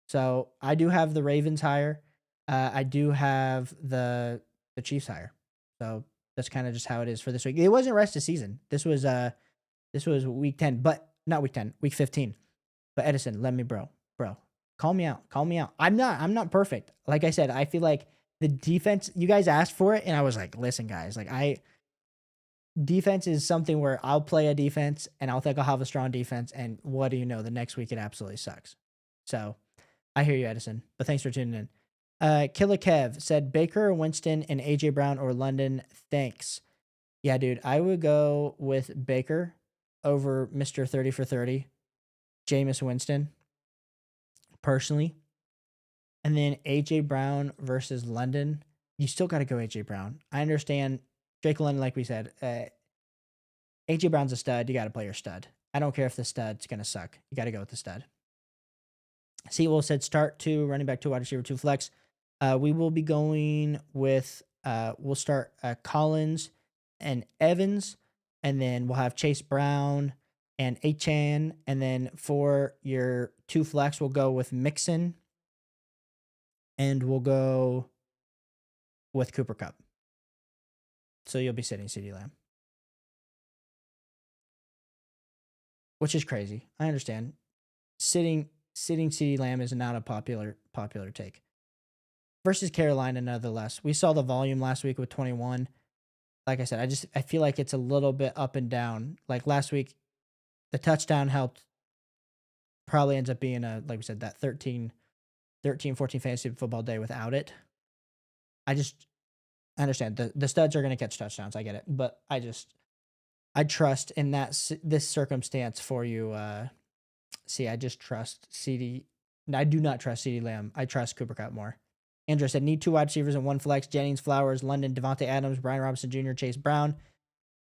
A: So I do have the Ravens higher. I do have the Chiefs higher. So that's kind of just how it is for this week. It wasn't rest of season. This was week 10, but not week 10, week 15. But Edison, let me bro. Call me out. I'm not perfect. Like I said, I feel like the defense, you guys asked for it, and I was like, listen, guys, like defense is something where I'll play a defense and I'll think I'll have a strong defense, and what do you know? The next week it absolutely sucks. So I hear you, Edison, but thanks for tuning in. Killer Kev said Baker or Winston and AJ Brown or London. Thanks. Yeah, dude, I would go with Baker over Mr. 30 for 30, Jameis Winston, personally. And then AJ Brown versus London. You still got to go AJ Brown. I understand Drake London, like we said. AJ Brown's a stud. You got to play your stud. I don't care if the stud's going to suck. You got to go with the stud. Sewell said start 2, running back 2, wide receiver 2, flex. We will be going with, we'll start Collins and Evans, and then we'll have Chase Brown and Achan. And then for your 2 flex, we'll go with Mixon, and we'll go with Cooper Kupp. So you'll be sitting CeeDee Lamb, which is crazy. I understand. Sitting CeeDee Lamb is not a popular take. Versus Carolina, nonetheless. We saw the volume last week with 21. Like I said, I feel like it's a little bit up and down. Like last week, the touchdown helped. Probably ends up being like we said, that 13, 14 fantasy football day without it. I understand the studs are going to catch touchdowns. I get it, but I trust in this circumstance for you. I just trust CD. I do not trust CeeDee Lamb. I trust Cooper Kupp more. Andrew said, need 2 wide receivers and 1 flex. Jennings, Flowers, London, Devontae Adams, Brian Robinson Jr., Chase Brown.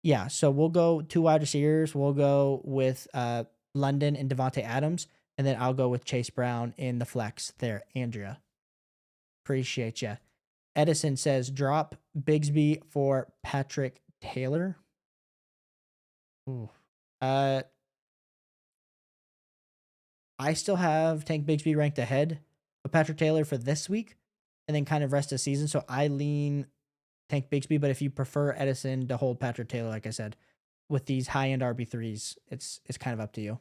A: Yeah, so we'll go 2 wide receivers. We'll go with London and Devontae Adams, and then I'll go with Chase Brown in the flex there, Andrea. Appreciate you. Edison says, drop Bigsby for Patrick Taylor. Ooh. I still have Tank Bigsby ranked ahead of Patrick Taylor for this week, and then kind of rest of the season. So I lean Tank Bigsby, but if you prefer Edison to hold Patrick Taylor, like I said, with these high-end RB3s, it's kind of up to you.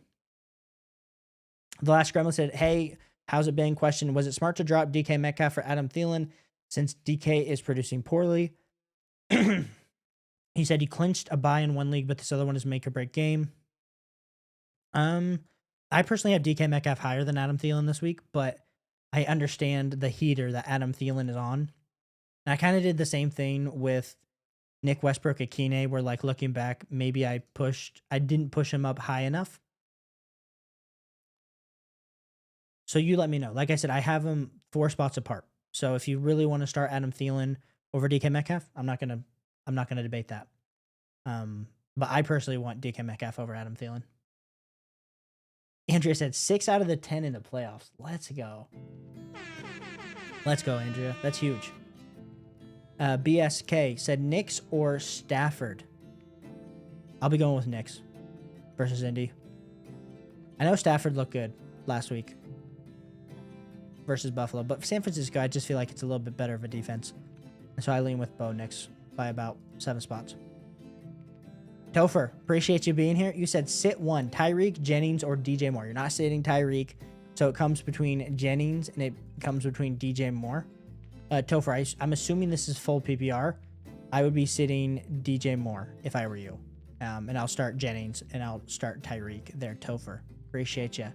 A: The last Gremlin said, hey, how's it been? Question, was it smart to drop DK Metcalf for Adam Thielen since DK is producing poorly? He said he clinched a bye in one league, but this other one is make or break game. I personally have DK Metcalf higher than Adam Thielen this week, but I understand the heater that Adam Thielen is on. And I kind of did the same thing with Nick Westbrook at Keeney, where like looking back, maybe I didn't push him up high enough. So you let me know. Like I said, I have him 4 spots apart. So if you really want to start Adam Thielen over DK Metcalf, I'm not gonna debate that. But I personally want DK Metcalf over Adam Thielen. Andrea said 6 out of the 10 in the playoffs. Let's go. Let's go, Andrea. That's huge. BSK said Knicks or Stafford. I'll be going with Knicks versus Indy. I know Stafford looked good last week versus Buffalo, but for San Francisco, I just feel like it's a little bit better of a defense. And so I lean with Bo Nix by about 7 spots. Topher, appreciate you being here. You said sit 1, Tyreek, Jennings, or DJ Moore. You're not sitting Tyreek, so it comes between Jennings and it comes between DJ Moore. Topher, I'm assuming this is full PPR. I would be sitting DJ Moore if I were you. And I'll start Jennings and I'll start Tyreek there, Topher. Appreciate you.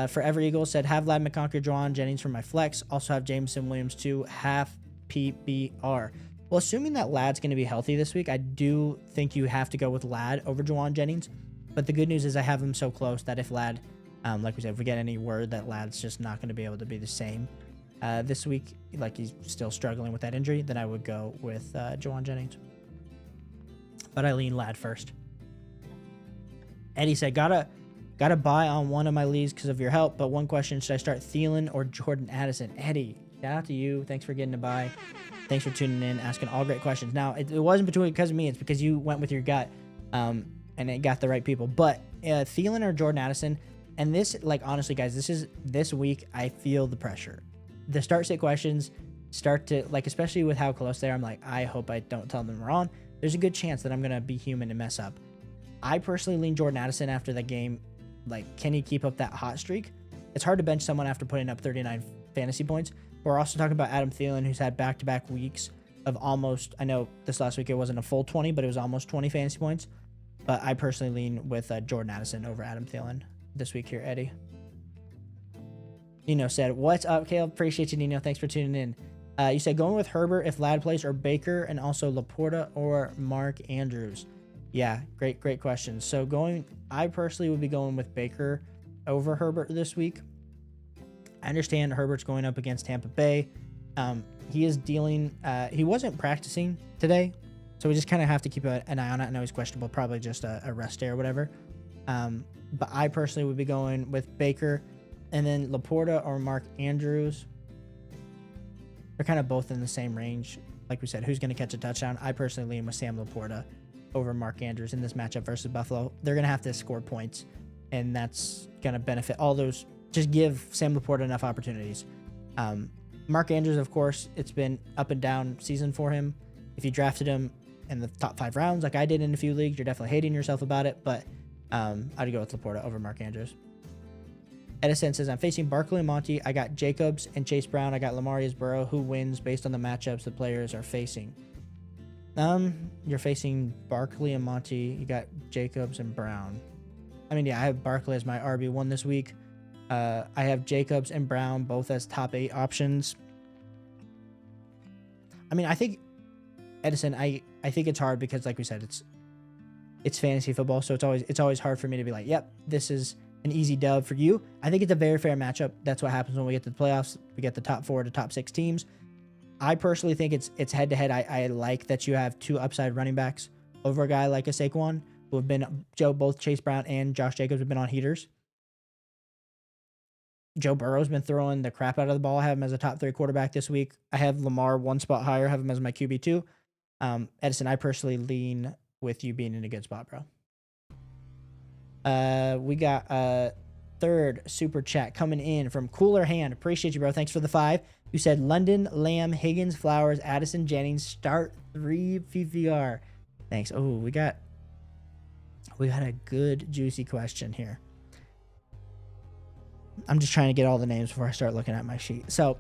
A: Forever Eagle said, have Lad McConkey, Juwan Jennings for my flex. Also have Jameson Williams too, half PPR. Well, assuming that Lad's going to be healthy this week, I do think you have to go with Lad over Juwan Jennings. But the good news is I have him so close that if Lad, like we said, if we get any word that Lad's just not going to be able to be the same this week, like he's still struggling with that injury, then I would go with Juwan Jennings. But I lean Lad first. Eddie said, gotta buy on one of my leagues because of your help, but one question, should I start Thielen or Jordan Addison? Eddie, shout out to you. Thanks for getting a buy. Thanks for tuning in, asking all great questions. Now, it wasn't because of me. It's because you went with your gut and it got the right people. But Thielen or Jordan Addison, and this, like, honestly, guys, this week, I feel the pressure. The start-sit questions start to, like, especially with how close they are, I'm like, I hope I don't tell them wrong. There's a good chance that I'm going to be human and mess up. I personally lean Jordan Addison after the game. Like, can he keep up that hot streak? It's hard to bench someone after putting up 39 fantasy points. We're also talking about Adam Thielen, who's had back-to-back weeks of almost, I know this last week it wasn't a full 20, but it was almost 20 fantasy points. But I personally lean with Jordan Addison over Adam Thielen this week here, Eddie. Nino said, "What's up, Caleb? Appreciate you, Nino. Thanks for tuning in." You said going with Herbert if Ladd plays, or Baker, and also Laporta or Mark Andrews. Yeah, great question. So I personally would be going with Baker over Herbert this week. I understand Herbert's going up against Tampa Bay. He is dealing. He wasn't practicing today, so we just kind of have to keep an eye on it. I know he's questionable, probably just a rest day or whatever. But I personally would be going with Baker, and then Laporta or Mark Andrews. They're kind of both in the same range. Like we said, who's going to catch a touchdown? I personally lean with Sam Laporta over Mark Andrews in this matchup versus Buffalo. They're going to have to score points, and that's going to benefit all those. Just give Sam Laporta enough opportunities. Mark Andrews, of course, it's been up and down season for him. If you drafted him in the top 5 rounds, like I did in a few leagues, you're definitely hating yourself about it, but I'd go with Laporta over Mark Andrews. Edison says, I'm facing Barkley and Monty. I got Jacobs and Chase Brown. I got Lamarius Burrow. Who wins based on the matchups the players are facing? You're facing Barkley and Monty. You got Jacobs and Brown. I mean, yeah, I have Barkley as my RB1 this week. I have Jacobs and Brown both as top 8 options. I mean, I think Edison, I think it's hard because, like we said, it's fantasy football, so it's always hard for me to be like, yep, this is an easy dub for you. I think it's a very fair matchup. That's what happens when we get to the playoffs. We get the top 4 to top 6 teams. I personally think it's head to head. I like that you have 2 upside running backs over a guy like a Saquon, who have been both Chase Brown and Josh Jacobs have been on heaters. Joe Burrow's been throwing the crap out of the ball. I have him as a top 3 quarterback this week. I have Lamar 1 spot higher, have him as my QB2. Edison, I personally lean with you being in a good spot, bro. We got a third super chat coming in from Cooler Hand. Appreciate you, bro. Thanks for the 5. You said London, Lamb, Higgins, Flowers, Addison, Jennings, start 3 PPR. Thanks. Oh, we got a good juicy question here. I'm just trying to get all the names before I start looking at my sheet. So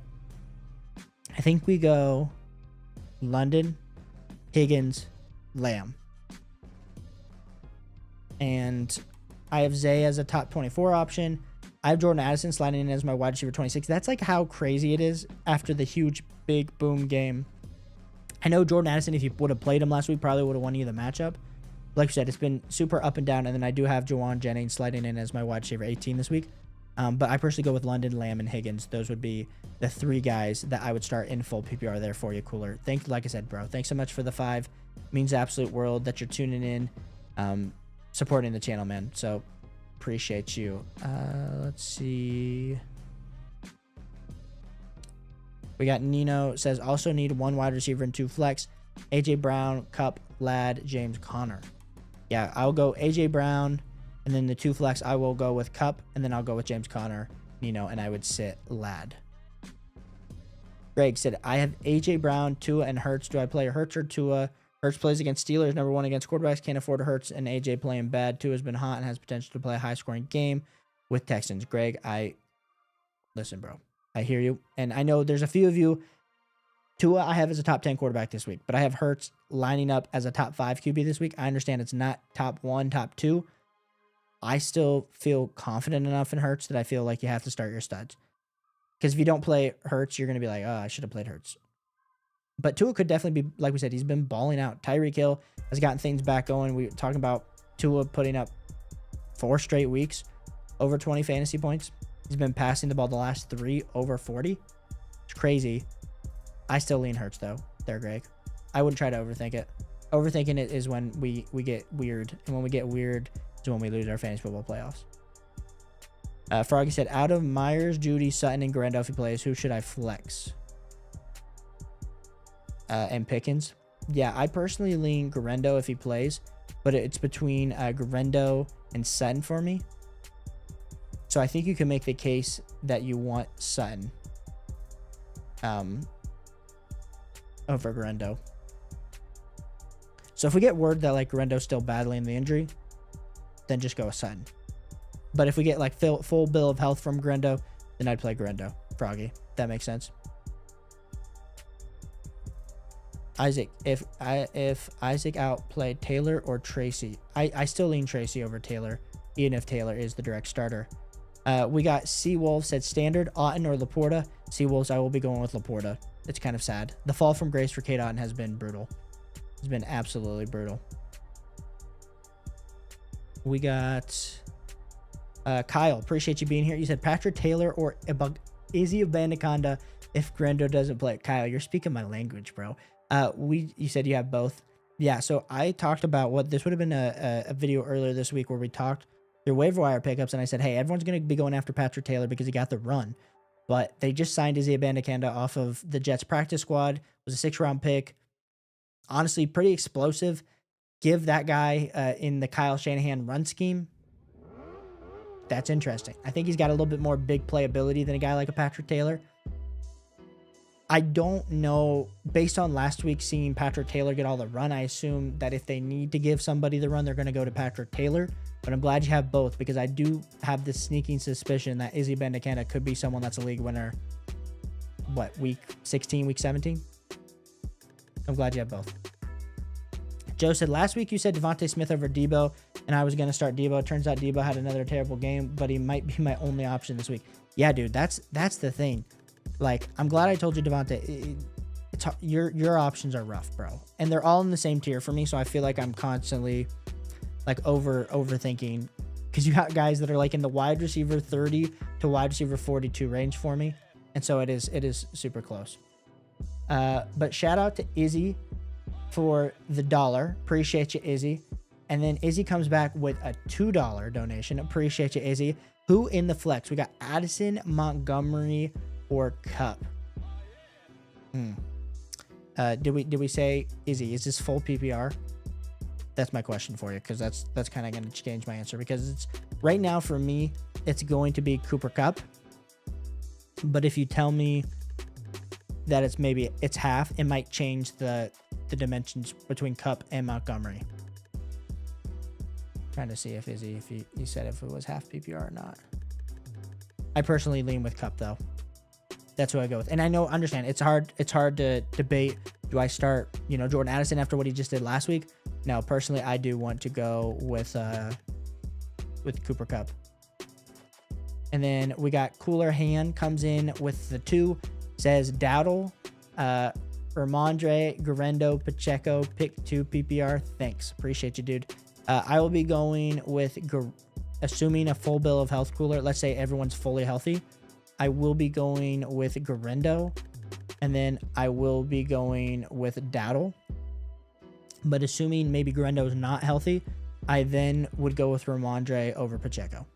A: I think we go London, Higgins, Lamb. And I have Zay as a top 24 option. I have Jordan Addison sliding in as my wide receiver 26. That's like how crazy it is after the huge, big boom game. I know Jordan Addison, if you would have played him last week, probably would have won you the matchup. Like I said, it's been super up and down. And then I do have Juwan Jennings sliding in as my wide receiver 18 this week. But I personally go with London, Lamb, and Higgins. Those would be the 3 guys that I would start in full PPR there for you, Cooler. Like I said, bro, thanks so much for the 5. Means the absolute world that you're tuning in, supporting the channel, man. So appreciate you. Let's see. We got Nino says, also need 1 wide receiver and 2 flex. AJ Brown, Cup, Ladd, James Conner. Yeah, I'll go AJ Brown. And then the 2 flex, I will go with Cup, and then I'll go with James Conner, Nino, and I would sit Ladd. Greg said, I have A.J. Brown, Tua, and Hurts. Do I play Hurts or Tua? Hurts plays against Steelers, number 1 against quarterbacks. Can't afford Hurts and A.J. playing bad. Tua's been hot and has potential to play a high-scoring game with Texans. Greg, listen, bro. I hear you. And I know there's a few of you. Tua I have as a top 10 quarterback this week, but I have Hurts lining up as a top 5 QB this week. I understand it's not top 1, top 2. I still feel confident enough in Hurts that I feel like you have to start your studs. Because if you don't play Hurts, you're going to be like, oh, I should have played Hurts. But Tua could definitely be, like we said, he's been balling out. Tyreek Hill has gotten things back going. We were talking about Tua putting up 4 straight weeks over 20 fantasy points. He's been passing the ball the last 3 over 40. It's crazy. I still lean Hurts, though, there, Greg. I wouldn't try to overthink it. Overthinking it is when we get weird. And when we get weird is when we lose our fantasy football playoffs. Froggy said, out of Myers, Judy, Sutton, and Garendo, if he plays, who should I flex? And Pickens. Yeah, I personally lean Garendo if he plays, but it's between Garendo and Sutton for me. So I think you can make the case that you want Sutton over Garendo. So if we get word that like Garendo's still battling the injury, then just go with Sutton. But if we get like full bill of health from Garendo, then I'd play Garendo. Froggy. That makes sense. Isaac, if Isaac outplayed Taylor or Tracy, I still lean Tracy over Taylor, even if Taylor is the direct starter. We got Seawolf said standard, Otten or Laporta. Seawolves, I will be going with Laporta. It's kind of sad. The fall from grace for Kate Otten has been brutal. It's been absolutely brutal. We got Kyle. Appreciate you being here. You said Patrick Taylor or Izzy Abandoconda if Grendo doesn't play. Kyle, you're speaking my language, bro. You said you have both. Yeah, so I talked about what this would have been a video earlier this week where we talked their waiver wire pickups, and I said, hey, everyone's going to be going after Patrick Taylor because he got the run. But they just signed Izzy Abandoconda off of the Jets practice squad. It was a 6th-round pick. Honestly, pretty explosive. Give that guy in the Kyle Shanahan run scheme. That's interesting. I think he's got a little bit more big playability than a guy like a Patrick Taylor. I don't know, based on last week seeing Patrick Taylor get all the run, I assume that if they need to give somebody the run, they're going to go to Patrick Taylor. But I'm glad you have both because I do have this sneaking suspicion that Izzy Abandoconda could be someone that's a league winner. What, week 16, week 17? I'm glad you have both. Joe said, last week you said Devontae Smith over Debo, and I was going to start Debo. It turns out Debo had another terrible game, but he might be my only option this week. Yeah, dude, that's the thing. Like, I'm glad I told you, Devontae. Your options are rough, bro. And they're all in the same tier for me, so I feel like I'm constantly, like, overthinking. Because you got guys that are, like, in the wide receiver 30 to wide receiver 42 range for me. And so it is super close. But shout out to Izzy for the $1. Appreciate you, Izzy. And then Izzy comes back with a $2 donation. Appreciate you, Izzy. Who in the flex? We got Addison, Montgomery, or Cup. Did we say Izzy? Is this full PPR? That's my question for you, because that's kind of going to change my answer, because it's right now for me it's going to be Cooper Cup. But if you tell me that it's half, it might change the dimensions between Cup and Montgomery. Trying to see if Izzy, if he said if it was half PPR or not. I personally lean with Cup though. That's who I go with. And I understand it's hard to debate. Do I start, Jordan Addison after what he just did last week? No, personally, I do want to go with Cooper Cup. And then we got Cooler Hand comes in with the 2, says Dowdle, Ramondre, Garendo, Pacheco, pick 2 PPR. Thanks. Appreciate you, dude. I will be going with, assuming a full bill of health Cooler. Let's say everyone's fully healthy. I will be going with Garendo, and then I will be going with Dowdle. But assuming maybe Garendo is not healthy, I then would go with Ramondre over Pacheco.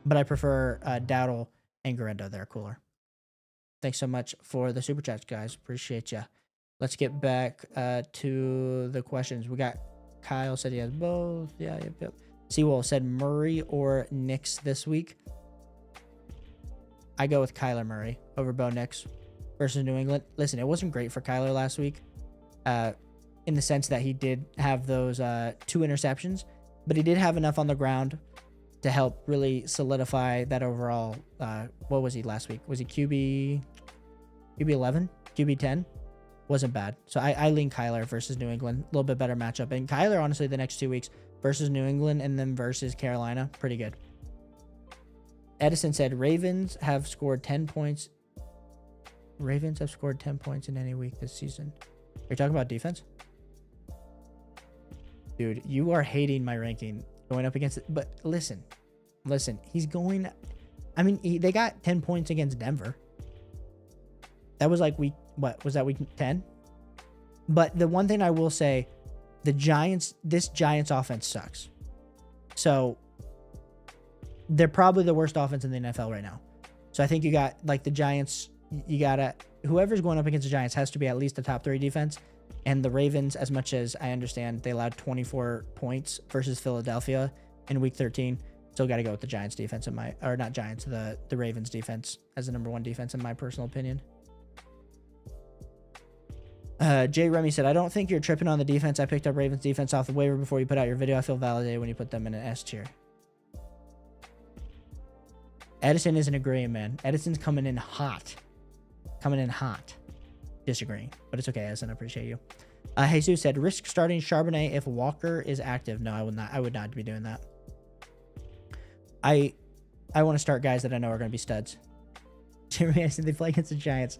A: But I prefer Dowdle and Garendo there, Cooler. Thanks so much for the super chats, guys. Appreciate you. Let's get back to the questions. We got Kyle said he has both. Yeah, yep. Seawolf said Murray or Nix this week. I go with Kyler Murray over Bo Nix versus New England. Listen, it wasn't great for Kyler last week in the sense that he did have those 2 interceptions, but he did have enough on the ground to help really solidify that overall. What was he last week? Was he QB 11? QB 10? Wasn't bad. So I lean Kyler versus New England. A little bit better matchup. And Kyler, honestly, the next 2 weeks versus New England and then versus Carolina, pretty good. Edison said Ravens have scored 10 points. Ravens have scored 10 points in any week this season. Are you talking about defense? Dude, you are hating my ranking going up against it. But listen, he's going. I mean, they got 10 points against Denver. That was like what was that, week 10? But the one thing I will say, this Giants offense sucks. So they're probably the worst offense in the NFL right now. So I think you got like the Giants, whoever's going up against the Giants has to be at least a top 3 defense. And the Ravens, as much as I understand, they allowed 24 points versus Philadelphia in week 13. Still got to go with the Giants defense the Ravens defense as the number 1 defense in my personal opinion. Jay Remy said, I don't think you're tripping on the defense. I picked up Ravens defense off the waiver before you put out your video. I feel validated when you put them in an S tier. Edison isn't agreeing, man. Edison's coming in hot. Disagreeing, but it's okay, Edison. I appreciate you. Jesus said, risk starting Charbonnet if Walker is active. No, I would not be doing that. I want to start guys that I know are going to be studs. Jeremy, I said they play against the Giants.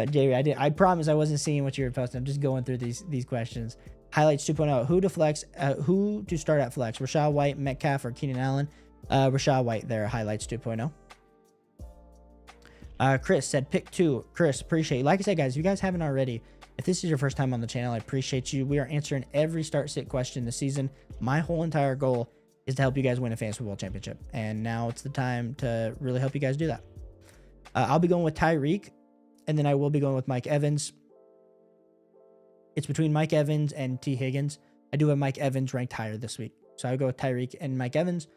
A: Jerry, I promise I wasn't seeing what you were posting. I'm just going through these questions. Highlights 2.0. Who to flex? Who to start at flex? Rachaad White, Metcalf, or Keenan Allen? Rachaad White there. Highlights 2.0. Chris said pick 2. Chris, appreciate you. Like I said, guys, if you guys haven't already, if this is your first time on the channel, I appreciate you. We are answering every start-sit question this season. My whole entire goal is to help you guys win a fantasy football championship, and now it's the time to really help you guys do that. I'll be going with Tyreek, and then I will be going with Mike Evans. It's between Mike Evans and T. Higgins. I do have Mike Evans ranked higher this week, so I would go with Tyreek and Mike Evans,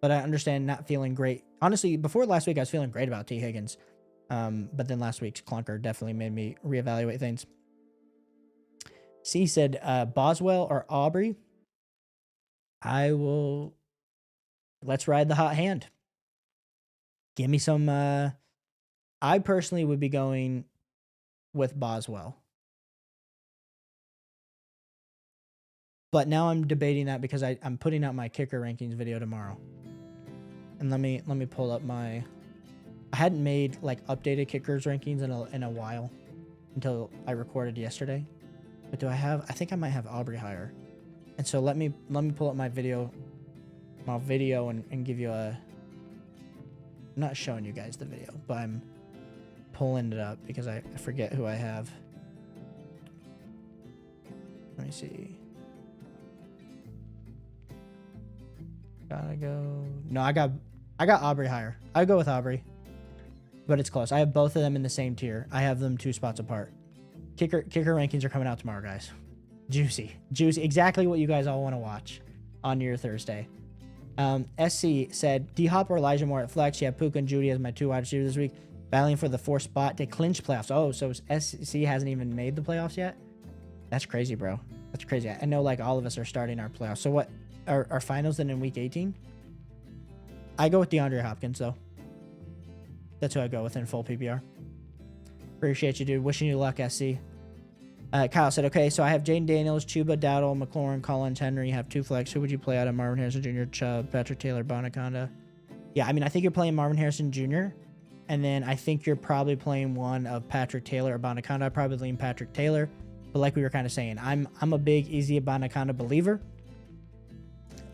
A: but I understand not feeling great. Honestly, before last week, I was feeling great about T. Higgins, but then last week's clunker definitely made me reevaluate things. C said Boswell or Aubrey. Let's ride the hot hand. Give me some, I personally would be going with Boswell. But now I'm debating that because I'm putting out my kicker rankings video tomorrow. And let me pull up I hadn't made like updated kickers rankings in a while until I recorded yesterday. But I think I might have Aubrey higher. And so let me pull up my video and give you I'm not showing you guys the video, but I'm pulling it up because I forget who I have. Let me see. Gotta go. No, I got Aubrey higher. I'd go with Aubrey, but it's close. I have both of them in the same tier. I have them 2 spots apart. Kicker rankings are coming out tomorrow, guys. Juicy. Exactly what you guys all want to watch on your Thursday. SC said D-Hop or Elijah Moore at flex. You have Puka and Judy as my 2 wide receivers this week, battling for the 4th spot to clinch playoffs. Oh, so SC hasn't even made the playoffs yet? That's crazy, bro. That's crazy. I know like all of us are starting our playoffs. So what are finals then in week 18? I go with DeAndre Hopkins though. That's who I go with in full PPR. Appreciate you, dude. Wishing you luck, SC. Kyle said, okay, so I have Jaden Daniels, Chuba, Dowdle, McLaurin, Collins, Henry. You have 2 flex. Who would you play out of Marvin Harrison Jr., Chubb, Patrick Taylor, Bonaconda? Yeah, I mean, I think you're playing Marvin Harrison Jr., and then I think you're probably playing one of Patrick Taylor or Bonaconda. I'd probably lean Patrick Taylor, but like we were kind of saying, I'm a big Izzy Bonaconda believer.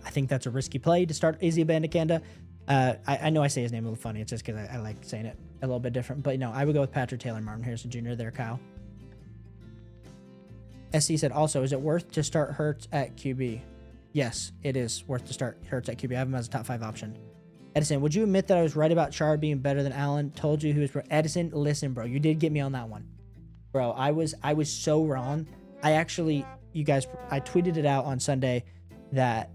A: I think that's a risky play to start Izzy Bonaconda. I know I say his name a little funny. It's just because I like saying it a little bit different. But, no, I would go with Patrick Taylor and Marvin Harrison Jr. there, Kyle. SC said, also, is it worth to start Hurts at QB? Yes, it is worth to start Hurts at QB. I have him as a top 5 option. Edison, would you admit that I was right about Char being better than Allen? Told you he was... Edison, listen, bro. You did get me on that one. Bro, I was so wrong. I actually... You guys... I tweeted it out on Sunday that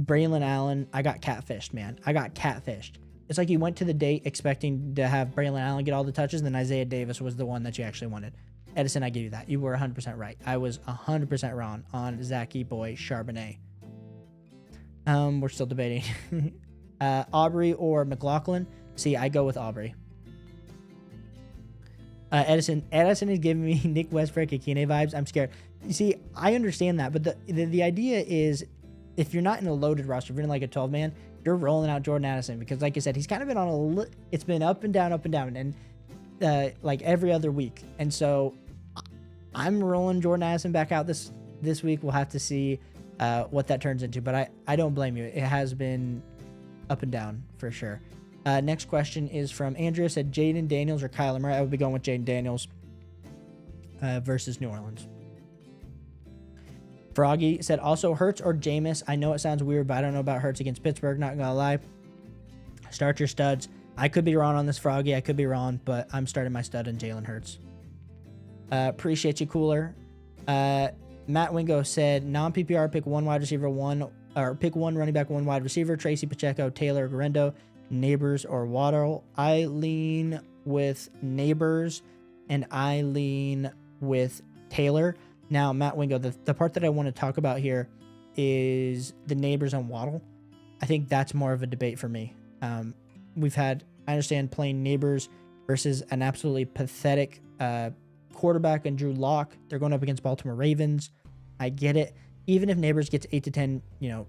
A: Braylon Allen... I got catfished, man. I got catfished. It's like you went to the date expecting to have Braylon Allen get all the touches, and then Isaiah Davis was the one that you actually wanted. Edison, I give you that. You were 100% right. I was 100% wrong on Zachy Boy Charbonnet. We're still debating. Aubrey or McLaughlin? See, I go with Aubrey. Edison is giving me Nick Westbrook Akine vibes. I'm scared. You see, I understand that, but the idea is if you're not in a loaded roster, if you're in like a 12-man, you're rolling out Jordan Addison because, like I said, he's kind of been on it's been up and down, and like every other week. And so I'm rolling Jordan Addison back out this week. We'll have to see what that turns into, but I don't blame you. It has been up and down for sure. Next question is from Andrea. Said Jaden Daniels or Kyler Murray. I would be going with Jaden Daniels versus New Orleans. Froggy said also Hurts or Jameis. I know it sounds weird, but I don't know about Hurts against Pittsburgh. Not gonna lie. Start your studs. I could be wrong on this, Froggy. I could be wrong, but I'm starting my stud in Jalen Hurts. Appreciate you, Cooler. Matt Wingo said non-PPR pick 1 wide receiver, pick 1 running back, 1 wide receiver. Tracy Pacheco, Taylor Garendo, Neighbors or Waddle. I lean with Neighbors, and I lean with Taylor. Now, Matt Wingo, the part that I want to talk about here is the Neighbors on Waddle. I think that's more of a debate for me. I understand playing Neighbors versus an absolutely pathetic quarterback and Drew Lock. They're going up against Baltimore Ravens. I get it. Even if Neighbors gets 8 to 10,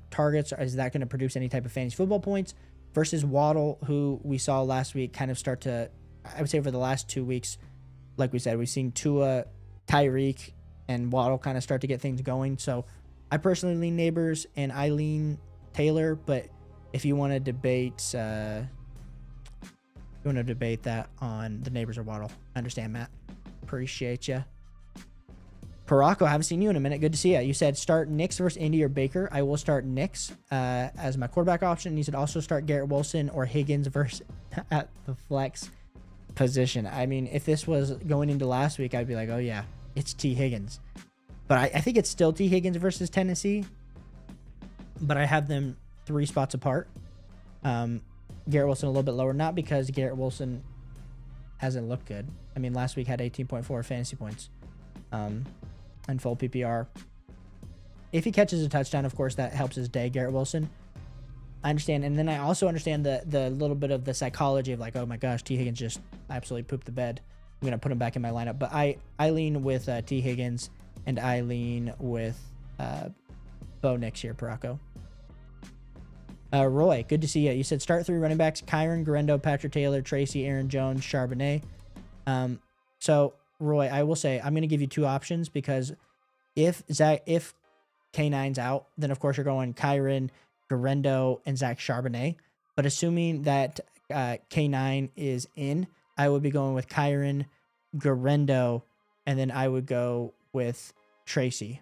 A: targets, is that going to produce any type of fantasy football points? versus Waddle, who we saw last week kind of start to, I would say over the last 2 weeks, like we said, we've seen Tua, Tyreek, and Waddle kind of start to get things going. So I personally lean Neighbors and I lean Taylor, but if you want to debate, that on the Neighbors or Waddle, I understand, Matt. Appreciate you. Parako, I haven't seen you in a minute. Good to see you. You said start Nix versus Indy or Baker. I will start Nix as my quarterback option. You said also start Garrett Wilson or Higgins versus at the flex position. I mean, if this was going into last week, I'd be like, oh yeah, it's T. Higgins. But I think it's still T. Higgins versus Tennessee. But I have them 3 spots apart. Garrett Wilson a little bit lower, not because Garrett Wilson hasn't looked good. I mean, last week had 18.4 fantasy points. And full PPR. If he catches a touchdown, of course, that helps his day, Garrett Wilson. I understand. And then I also understand the little bit of the psychology of like, oh my gosh, T. Higgins just absolutely pooped the bed. I'm going to put him back in my lineup. But I lean with T. Higgins, and I lean with Bo Nix here, Parako. Roy, good to see you. You said start 3 running backs: Kyron, Garendo, Patrick Taylor, Tracy, Aaron Jones, Charbonnet. So Roy, I will say I'm going to give you 2 options, because if K9's out, then of course you're going Kyron, Garendo, and Zach Charbonnet. But assuming that K9 is in, I would be going with Kyron, Garendo, and then I would go with Tracy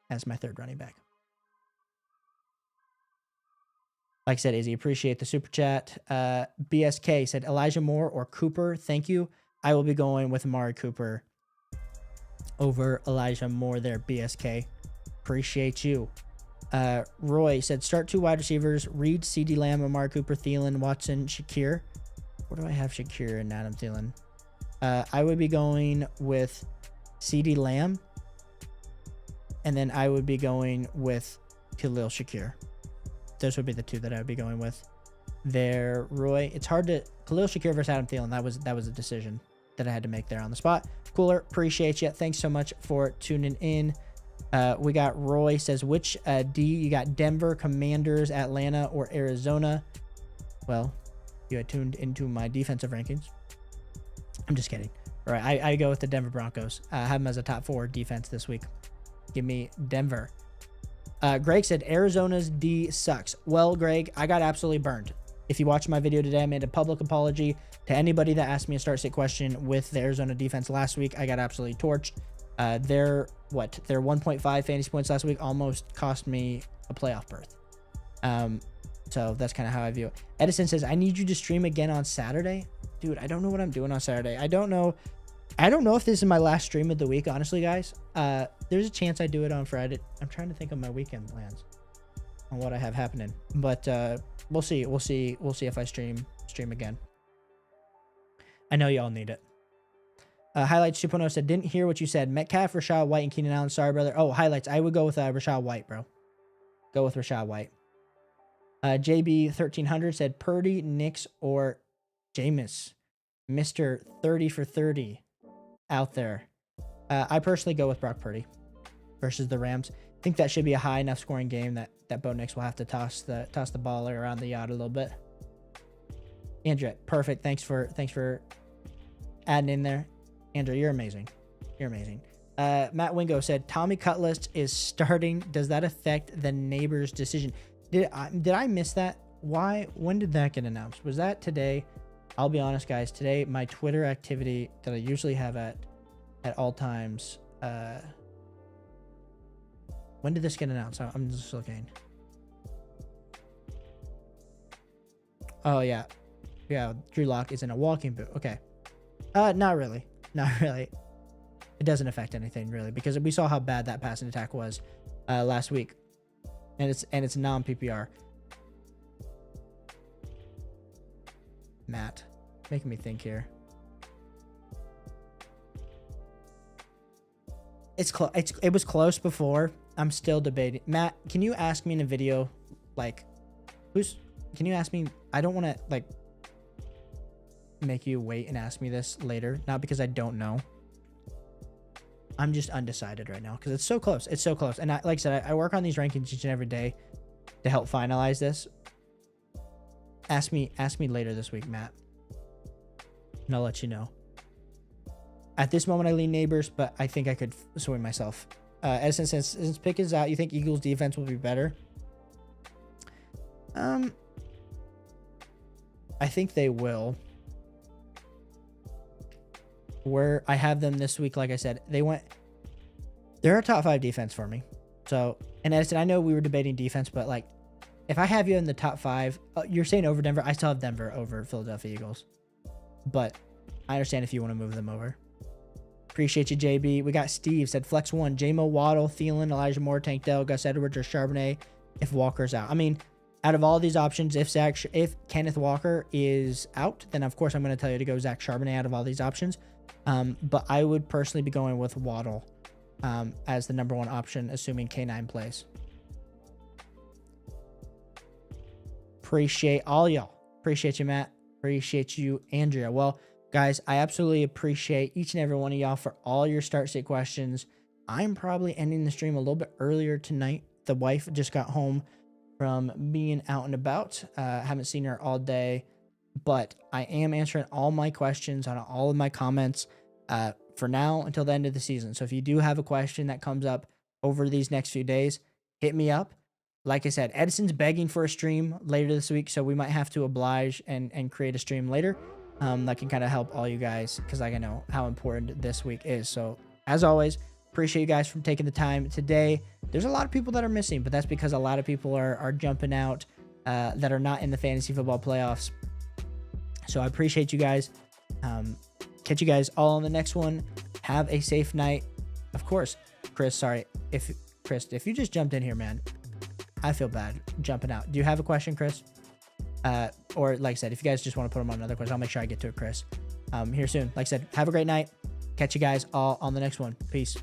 A: as my 3rd running back. Like I said, Izzy, appreciate the super chat. BSK said Elijah Moore or Cooper. Thank you. I will be going with Amari Cooper over Elijah Moore there, BSK. Appreciate you. Roy said start 2 wide receivers: Reed, CeeDee Lamb, Amari Cooper, Thielen, Watson, Shakir. Where do I have Shakir and Adam Thielen? I would be going with CeeDee Lamb, and then I would be going with Khalil Shakir. Those would be the 2 that I would be going with there, Roy. It's hard to Khalil Shakir versus Adam Thielen. That was a decision that I had to make there on the spot. Cooler, appreciate you. Thanks so much for tuning in. We got Roy says, which D you got? Denver, Commanders, Atlanta, or Arizona? Well, you had tuned into my defensive rankings. I'm just kidding. All right, I go with the Denver Broncos. I have them as a top 4 defense this week. Give me Denver. Greg said Arizona's D sucks. Well, Greg, I got absolutely burned. If you watched my video today, I made a public apology to anybody that asked me a start sit question with the Arizona defense last week. I got absolutely torched. Their 1.5 fantasy points last week almost cost me a playoff berth. So that's kind of how I view it. Edison says, I need you to stream again on Saturday. Dude, I don't know what I'm doing on Saturday. I don't know if this is my last stream of the week, honestly, guys. There's a chance I do it on Friday. I'm trying to think of my weekend plans on what I have happening, but we'll see. We'll see if I stream again. I know y'all need it. Highlights 2.0 said, didn't hear what you said. Metcalf, Rashad White, and Keenan Allen. Sorry, brother. Oh, highlights. I would go with Rashad White, bro. Go with Rashad White. JB1300 said Purdy, Nix, or Jameis. Mr. 30 for 30 out there. I personally go with Brock Purdy versus the Rams. I think that should be a high enough scoring game that Bo Nix will have to toss the ball around the yard a little bit. Andrea, perfect. Thanks for adding in there. Andrew, you're amazing. You're amazing. Matt Wingo said, Tommy Cutlass is starting. Does that affect the Neighbors' decision? Did I miss that? When did that get announced? Was that today? I'll be honest, guys. Today, my Twitter activity that I usually have at all times. When did this get announced? I'm just looking. Oh, yeah. Yeah, Drew Lock is in a walking boot. Okay. Not really. Not really. It doesn't affect anything, really, because we saw how bad that passing attack was last week. And it's non-PPR. Matt, making me think here. It was close before. I'm still debating. Matt, can you ask me in a video, like, can you ask me? I don't want to, like, make you wait and ask me this later. Not because I don't know. I'm just undecided right now because it's so close. It's so close. And like I said, I work on these rankings each and every day to help finalize this. ask me later this week, Matt, and I'll let you know. At this moment, I lean Neighbors, but I think I could swing myself. Edison, since pick is out, you think Eagles defense will be better? I think they will. Where I have them this week, like I said, they're a top 5 defense for me. So, and Edison, I know we were debating defense, but like, if I have you in the top 5, you're saying over Denver. I still have Denver over Philadelphia Eagles, but I understand if you want to move them over. Appreciate you, JB. We got Steve said flex 1, J-Mo, Waddle, Thielen, Elijah Moore, Tank Dell, Gus Edwards, or Charbonnet if Walker's out. I mean, out of all these options, if Kenneth Walker is out, then of course I'm going to tell you to go Zach Charbonnet out of all these options. But I would personally be going with Waddle as the number 1 option, assuming K9 plays. Appreciate all y'all. Appreciate you, Matt. Appreciate you, Andrea. Well, guys, I absolutely appreciate each and every one of y'all for all your start sit questions. I'm probably ending the stream a little bit earlier tonight. The wife just got home from being out and about. Haven't seen her all day, but I am answering all my questions on all of my comments for now until the end of the season. So if you do have a question that comes up over these next few days, hit me up. Like I said, Edison's begging for a stream later this week, so we might have to oblige and create a stream later that can kind of help all you guys, because like I know how important this week is. So as always, appreciate you guys for taking the time today. There's a lot of people that are missing, but that's because a lot of people are jumping out that are not in the fantasy football playoffs. So I appreciate you guys. Catch you guys all on the next one. Have a safe night. Of course, Chris, sorry. If you just jumped in here, man, I feel bad jumping out. Do you have a question, Chris? Or like I said, if you guys just want to put them on another question, I'll make sure I get to it, Chris. Here soon. Like I said, have a great night. Catch you guys all on the next one. Peace.